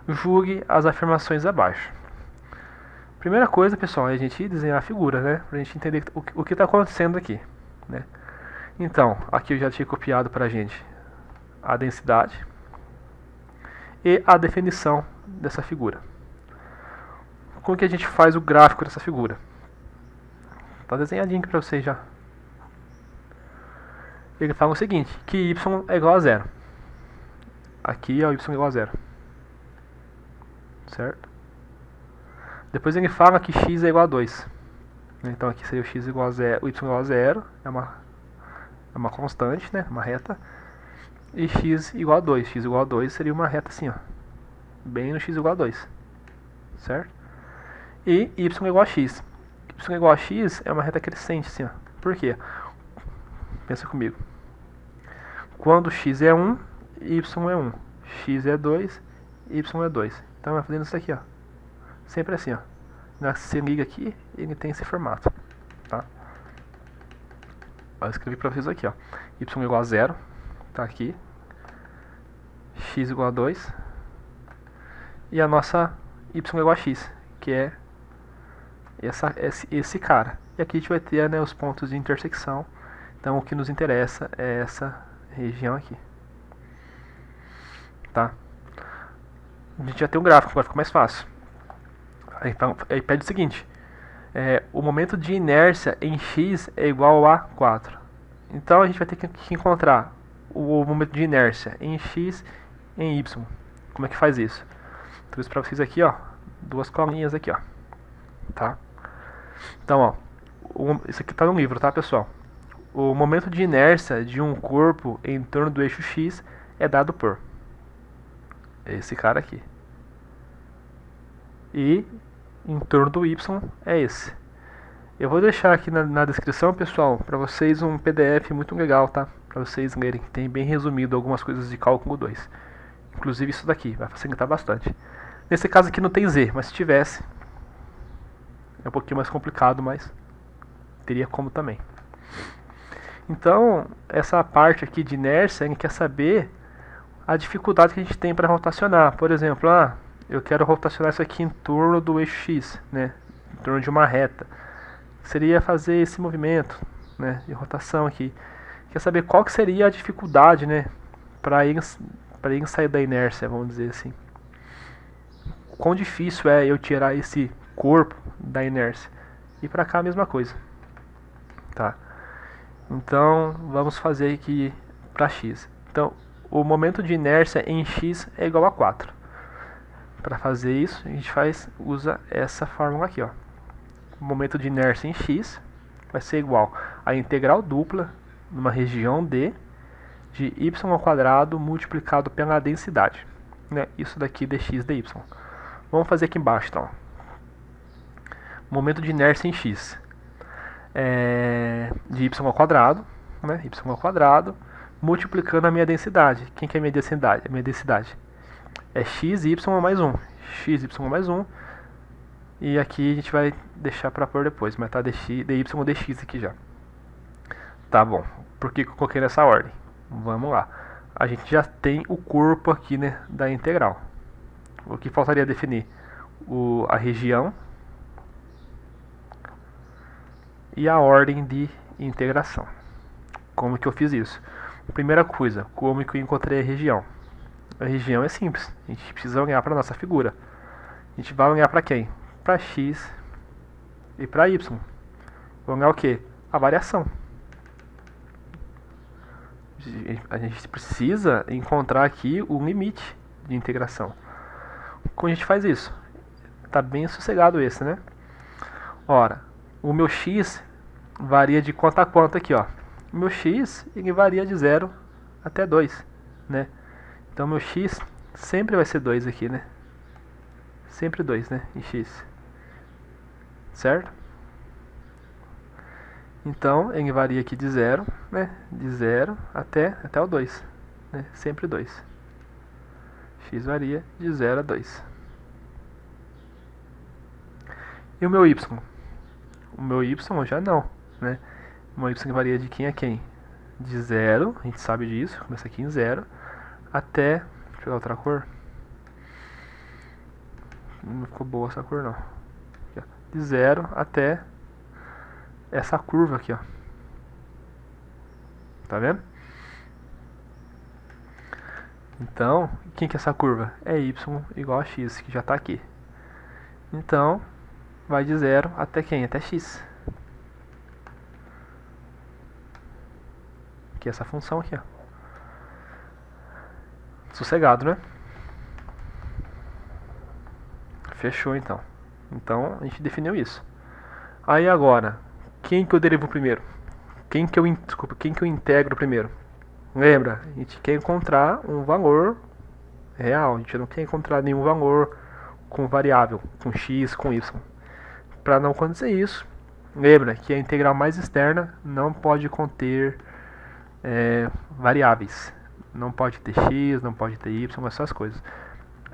Julgue as afirmações abaixo. Primeira coisa, pessoal, é a gente desenhar a figura, né? Pra gente entender o que está acontecendo aqui, né? Então, aqui eu já tinha copiado pra gente a densidade e a definição dessa figura. Como que a gente faz o gráfico dessa figura? Tá desenhadinho aqui pra vocês já. ele fala o seguinte, que y é igual a zero. Aqui é o y igual a zero. Certo? Depois ele fala que x é igual a 2. Então aqui seria o x igual a zero, o y igual a zero, é uma constante, né? Uma reta. E x igual a 2. X igual a 2 seria uma reta assim, ó. Bem no x igual a 2. Certo? E y igual a x. Y igual a x é uma reta crescente, assim, ó. Por quê? Pensa comigo. Quando x é 1, y é 1. X é 2, y é 2. Então vai fazendo isso aqui, ó. Sempre assim, ó. Você liga aqui, ele tem esse formato, tá? Eu escrevi pra vocês aqui, ó. Y igual a 0, tá aqui. X igual a 2. E a nossa y igual a x, que é esse cara. E aqui a gente vai ter, né, os pontos de intersecção. Então o que nos interessa é essa região aqui. Tá? A gente já tem um gráfico, agora fica mais fácil. Aí pede o seguinte: o momento de inércia em x é igual a 4. Então a gente vai ter que encontrar o momento de inércia em x e em y. Como é que faz isso? Trouxe para vocês aqui, ó, duas colinhas aqui, ó. Tá? Então, ó, isso aqui tá no livro, tá, pessoal? O momento de inércia de um corpo em torno do eixo x é dado por esse cara aqui. E em torno do y é esse. Eu vou deixar aqui na descrição, pessoal, para vocês um PDF muito legal, tá? Para vocês lerem, que tem bem resumido algumas coisas de cálculo 2. Inclusive isso daqui, vai facilitar bastante. Nesse caso aqui não tem z, mas se tivesse, é um pouquinho mais complicado, mas teria como também. Então, essa parte aqui de inércia, a gente quer saber a dificuldade que a gente tem para rotacionar. Por exemplo, eu quero rotacionar isso aqui em torno do eixo x, né? Em torno de uma reta. Seria fazer esse movimento, né, de rotação aqui. Quer saber qual que seria a dificuldade, né, para ele sair da inércia, vamos dizer assim. Quão difícil é eu tirar esse corpo da inércia. E para cá a mesma coisa. Tá? Então, vamos fazer aqui para x. Então, o momento de inércia em x é igual a 4. Para fazer isso, a gente usa essa fórmula aqui, ó. O momento de inércia em x vai ser igual a integral dupla numa região D de y ao quadrado multiplicado pela densidade, né? Isso daqui dx dy. Vamos fazer aqui embaixo, então. Momento de inércia em x de y ao quadrado, né? Y ao quadrado multiplicando a minha densidade. Quem que é a minha densidade? A minha densidade é xy mais 1. Xy mais 1. E aqui a gente vai deixar para pôr depois, mas tá dy dx aqui já. Tá bom. Por que eu coloquei nessa ordem? Vamos lá. A gente já tem o corpo aqui, né, da integral. O que faltaria definir? A região e a ordem de integração. Como que eu fiz isso? Primeira coisa, como que eu encontrei a região? A região é simples. A gente precisa olhar para nossa figura. A gente vai olhar para quem? Para x e para y. Vamos olhar o que? A variação. A gente precisa encontrar aqui o limite de integração. Como a gente faz isso? Tá bem sossegado esse, né? Ora, o meu x varia de quanto a quanto aqui, ó. O meu x ele varia de 0 até 2, né? Então meu x sempre vai ser 2 aqui, né? Sempre 2, né? Em x. Certo? Então, ele varia aqui de 0, né? De 0 até o 2, né? Sempre 2. X varia de 0 a 2. E o meu y? O meu y já não, né? O meu y varia de quem a quem? De 0, a gente sabe disso, começa aqui em 0, até... Deixa eu pegar outra cor. Não ficou boa essa cor, não. De 0 até essa curva aqui, ó. Tá vendo? Então, quem que é essa curva? É y igual a x, que já está aqui. Então, vai de 0 até quem? Até x. que é essa função aqui, ó. Sossegado, né? Fechou então. Então a gente definiu isso. Aí agora, quem que eu derivo primeiro? Desculpa, quem que eu integro primeiro? Lembra, a gente quer encontrar um valor real, a gente não quer encontrar nenhum valor com variável, com x, com y. Para não acontecer isso, lembra que a integral mais externa não pode conter variáveis. Não pode ter x, não pode ter y, essas coisas.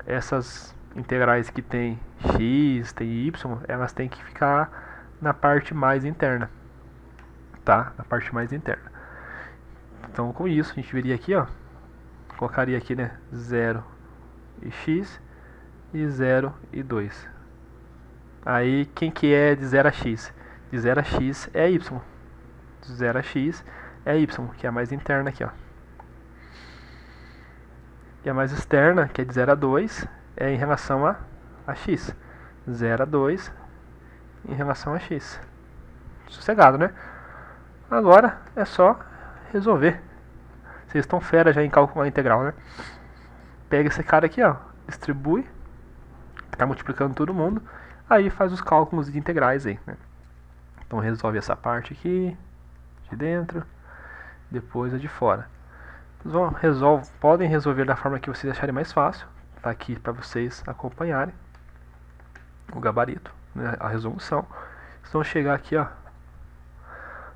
Essas integrais que tem x, tem y, elas têm que ficar na parte mais interna, tá? Na parte mais interna. Então, com isso, a gente veria aqui, ó, colocaria aqui, né, 0 e x e 0 e 2. Aí, quem que é de 0 a x? De 0 a x é y. De 0 a x é y, que é a mais interna aqui, ó. E a mais externa, que é de 0 a 2, é em relação a x. 0 a 2 em relação a x. Sossegado, né? Agora é só resolver. Vocês estão fera já em calcular a integral, né? Pega esse cara aqui, ó, distribui, tá multiplicando todo mundo, aí faz os cálculos de integrais aí, né? Então resolve essa parte aqui, de dentro, depois a de fora. Podem resolver da forma que vocês acharem mais fácil, tá aqui para vocês acompanharem o gabarito, né, a resolução. Vocês vão chegar aqui, ó,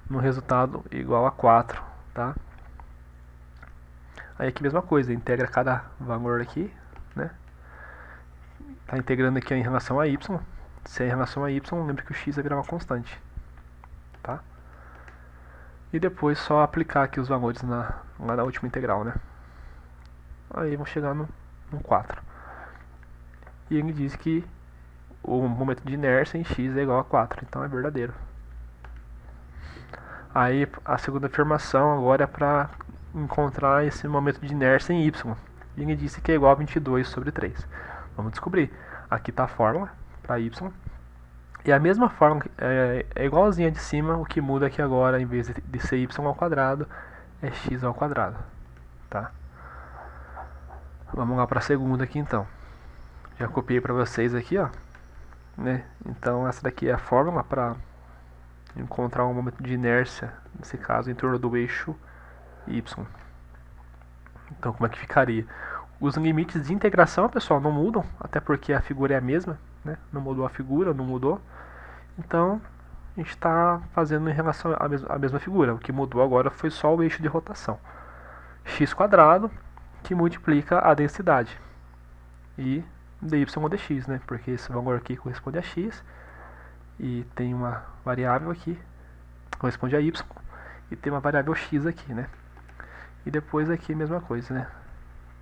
no resultado igual a 4, tá? Aí aqui mesma coisa, integra cada valor aqui, né? Tá integrando aqui em relação a y. Se é em relação a y, lembre que o x vai virar uma constante, tá? E depois só aplicar aqui os valores lá na última integral, né? Aí vão chegar no 4. E ele diz que o momento de inércia em x é igual a 4, então é verdadeiro. Aí a segunda afirmação agora é para encontrar esse momento de inércia em y. E ele disse que é igual a 22 sobre 3. Vamos descobrir. Aqui está a fórmula para y. E a mesma fórmula é igualzinha de cima, o que muda aqui agora, em vez de ser y ao quadrado, é x ao quadrado. Tá? Vamos lá para a segunda aqui então. Já copiei para vocês aqui, ó. Né? Então essa daqui é a fórmula para encontrar um momento de inércia, nesse caso, em torno do eixo y. Então como é que ficaria? Os limites de integração, pessoal, não mudam, até porque a figura é a mesma, né? Não mudou a figura, não mudou. Então a gente está fazendo em relação à mesma figura. O que mudou agora foi só o eixo de rotação. x² que multiplica a densidade. E dy dx, né? Porque esse valor aqui corresponde a x. E tem uma variável aqui, corresponde a y. E tem uma variável x aqui, né? E depois aqui a mesma coisa, né?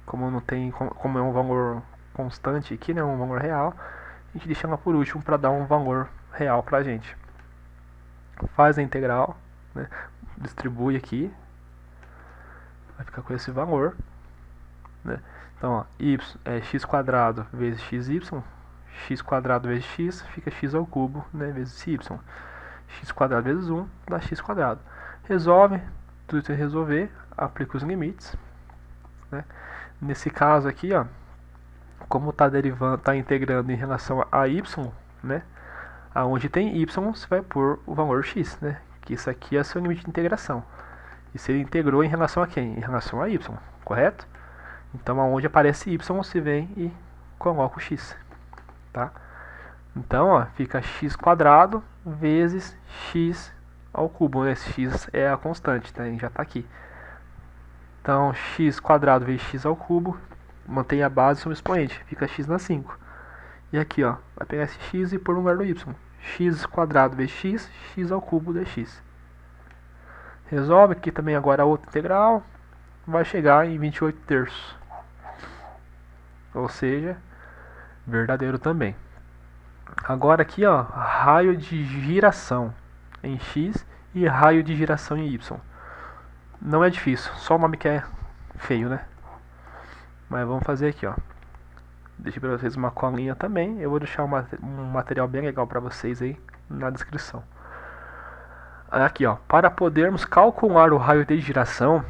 Como não tem, como é um valor constante aqui, né? Um valor real, a gente deixa ela por último para dar um valor real pra gente. Faz a integral, né? Distribui aqui, vai ficar com esse valor, né? Então, ó, x² vezes xy, x² vezes x fica x ao cubo, né, vezes y. x² vezes 1 dá x². Resolve, tudo isso é resolver, aplica os limites, né? Nesse caso aqui, ó, como está derivando, está integrando em relação a y, né? Aonde tem y, você vai pôr o valor x, né? Que isso aqui é seu limite de integração. E se ele integrou em relação a quem? Em relação a y, correto? Então, aonde aparece y, você vem e coloca o x, tá? Então, ó, fica x² vezes x ao cubo, né? Esse x é a constante, tá? Já está aqui. Então, x² vezes x ao cubo, mantém a base sobre o expoente, fica x na 5. E aqui, ó, vai pegar esse x e pôr no lugar do y. x² vezes x, x ao cubo dx. Resolve aqui também agora a outra integral, vai chegar em 28/3. Ou seja, verdadeiro também. Agora aqui, ó, raio de giração em x e raio de giração em y. Não é difícil, só o nome que é feio, né? Mas vamos fazer aqui, ó. Deixei para vocês uma colinha também. Eu vou deixar um material bem legal para vocês aí na descrição. Aqui, ó, para podermos calcular o raio de giração,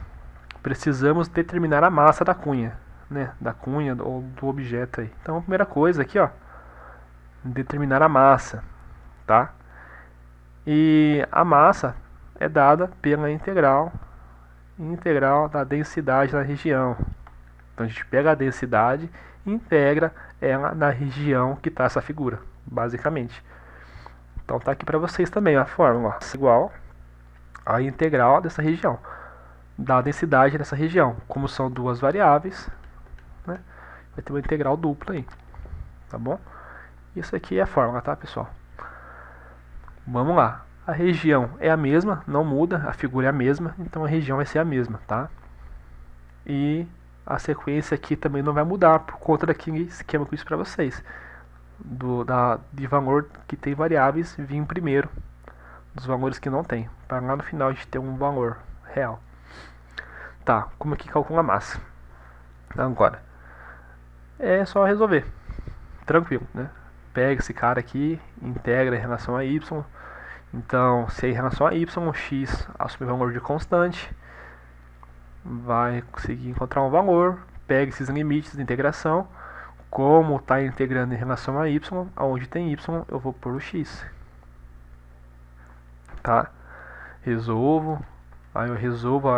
precisamos determinar a massa da cunha, né? Da cunha ou do objeto aí. Então, a primeira coisa aqui, ó, determinar a massa, tá? E a massa é dada pela integral da densidade na região. Então, a gente pega a densidade e integra ela na região que está essa figura, basicamente. Então, tá aqui para vocês também a fórmula, ó, igual a integral dessa região, da densidade dessa região. Como são duas variáveis, né, vai ter uma integral dupla aí, tá bom? Isso aqui é a fórmula, tá, pessoal? Vamos lá. A região é a mesma, não muda, a figura é a mesma, então a região vai ser a mesma, tá? E a sequência aqui também não vai mudar por conta daquele esquema que eu fiz para vocês. De valor que tem variáveis vir primeiro dos valores que não tem, para lá no final a gente ter um valor real. Tá, como é que calcula a massa? Agora, é só resolver, tranquilo, né? Pega esse cara aqui, integra em relação a y. Então, se é em relação a y, x assume valor de constante, vai conseguir encontrar um valor, pega esses limites de integração. Como está integrando em relação a y, aonde tem y, eu vou pôr o x. Tá? Resolvo. Aí eu resolvo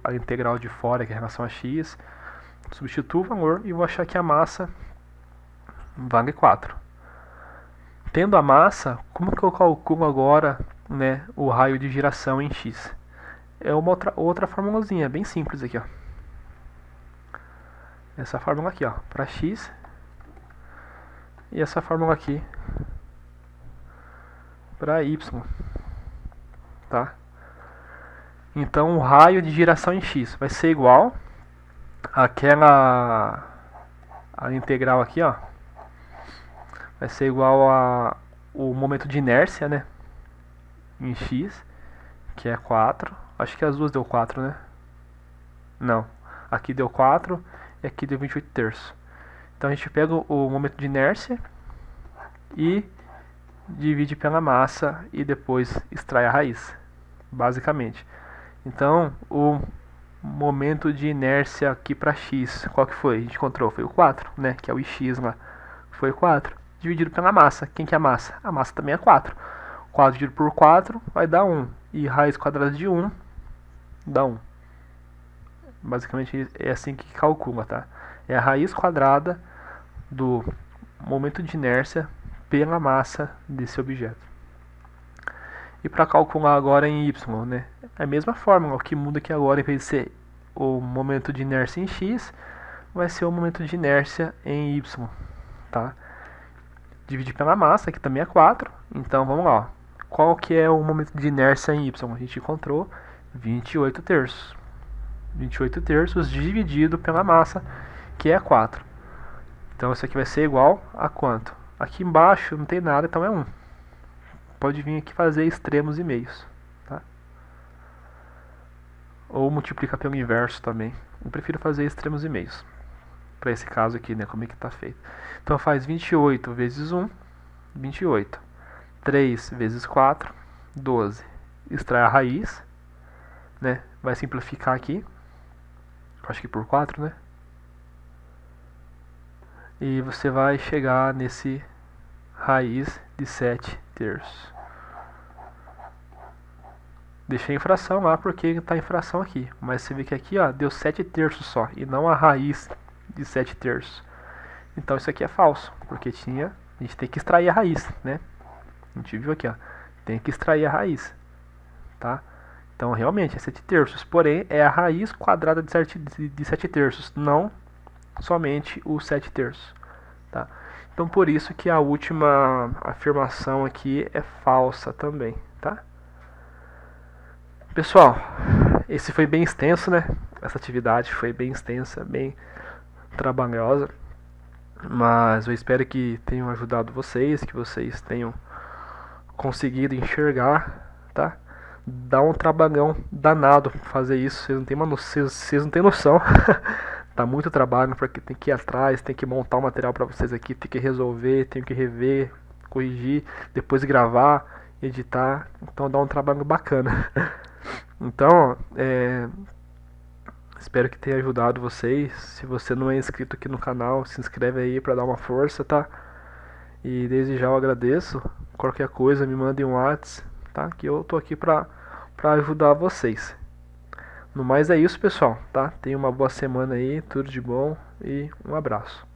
a integral de fora, que é em relação a x. Substituo o valor e vou achar que a massa vale 4. Tendo a massa, como que eu calculo agora, né, o raio de giração em x? É uma outra formulazinha, bem simples aqui, ó. Essa fórmula aqui, ó, para x. E essa fórmula aqui para y, tá? Então o raio de giração em x vai ser igual àquela a integral aqui, ó, vai ser igual a o momento de inércia, né, em x, que é 4. Acho que as duas deu 4, né? Não, aqui deu 4 e aqui deu 28 terços. Então a gente pega o momento de inércia e divide pela massa e depois extrai a raiz, basicamente. Então o momento de inércia aqui para x, qual que foi? A gente encontrou, foi o 4, né? Que é o ix lá, foi 4, dividido pela massa. Quem que é a massa? A massa também é 4. 4 dividido por 4 vai dar 1. E raiz quadrada de 1 dá 1. Basicamente é assim que calcula, tá? É a raiz quadrada do momento de inércia pela massa desse objeto. E para calcular agora em y, né? É a mesma fórmula, o que muda aqui agora, em vez de ser o momento de inércia em x, vai ser o momento de inércia em y, tá? Dividir pela massa, que também é 4, então vamos lá, ó. Qual que é o momento de inércia em y? A gente encontrou 28 terços. 28 terços dividido pela massa, que é 4. Então isso aqui vai ser igual a quanto? Aqui embaixo não tem nada, então é 1. Pode vir aqui fazer extremos e meios, tá? Ou multiplica pelo inverso também. Eu prefiro fazer extremos e meios. Para esse caso aqui, né, como é que está feito. Então faz 28 vezes 1, 28. 3 vezes 4, 12. Extrai a raiz, né? Vai simplificar aqui. Acho que por 4, né? E você vai chegar nesse raiz de 7 terços. Deixei em fração lá porque está em fração aqui. Mas você vê que aqui, ó, deu 7 terços só. E não a raiz de 7 terços. Então isso aqui é falso. Porque a gente tem que extrair a raiz, né? A gente viu aqui, ó. Tem que extrair a raiz. Tá? Então realmente é 7 terços. Porém é a raiz quadrada de 7 terços. Não somente os 7 terços. Tá? Então por isso que a última afirmação aqui é falsa também. Tá? Pessoal, esse foi bem extenso, né? Essa atividade foi bem extensa, bem trabalhosa. Mas eu espero que tenham ajudado vocês, que vocês tenham conseguido enxergar, tá? Dá um trabalhão danado fazer isso, vocês não têm vocês não têm noção. Tá muito trabalho, porque tem que ir atrás, tem que montar o material para vocês aqui, tem que resolver, tem que rever, corrigir, depois gravar editar, então dá um trabalho bacana. Então, espero que tenha ajudado vocês. Se você não é inscrito aqui no canal, se inscreve aí pra dar uma força, tá? E desde já eu agradeço. Qualquer coisa me mandem um WhatsApp, tá? Que eu tô aqui pra ajudar vocês. No mais é isso, pessoal, tá? Tenha uma boa semana aí, tudo de bom e um abraço.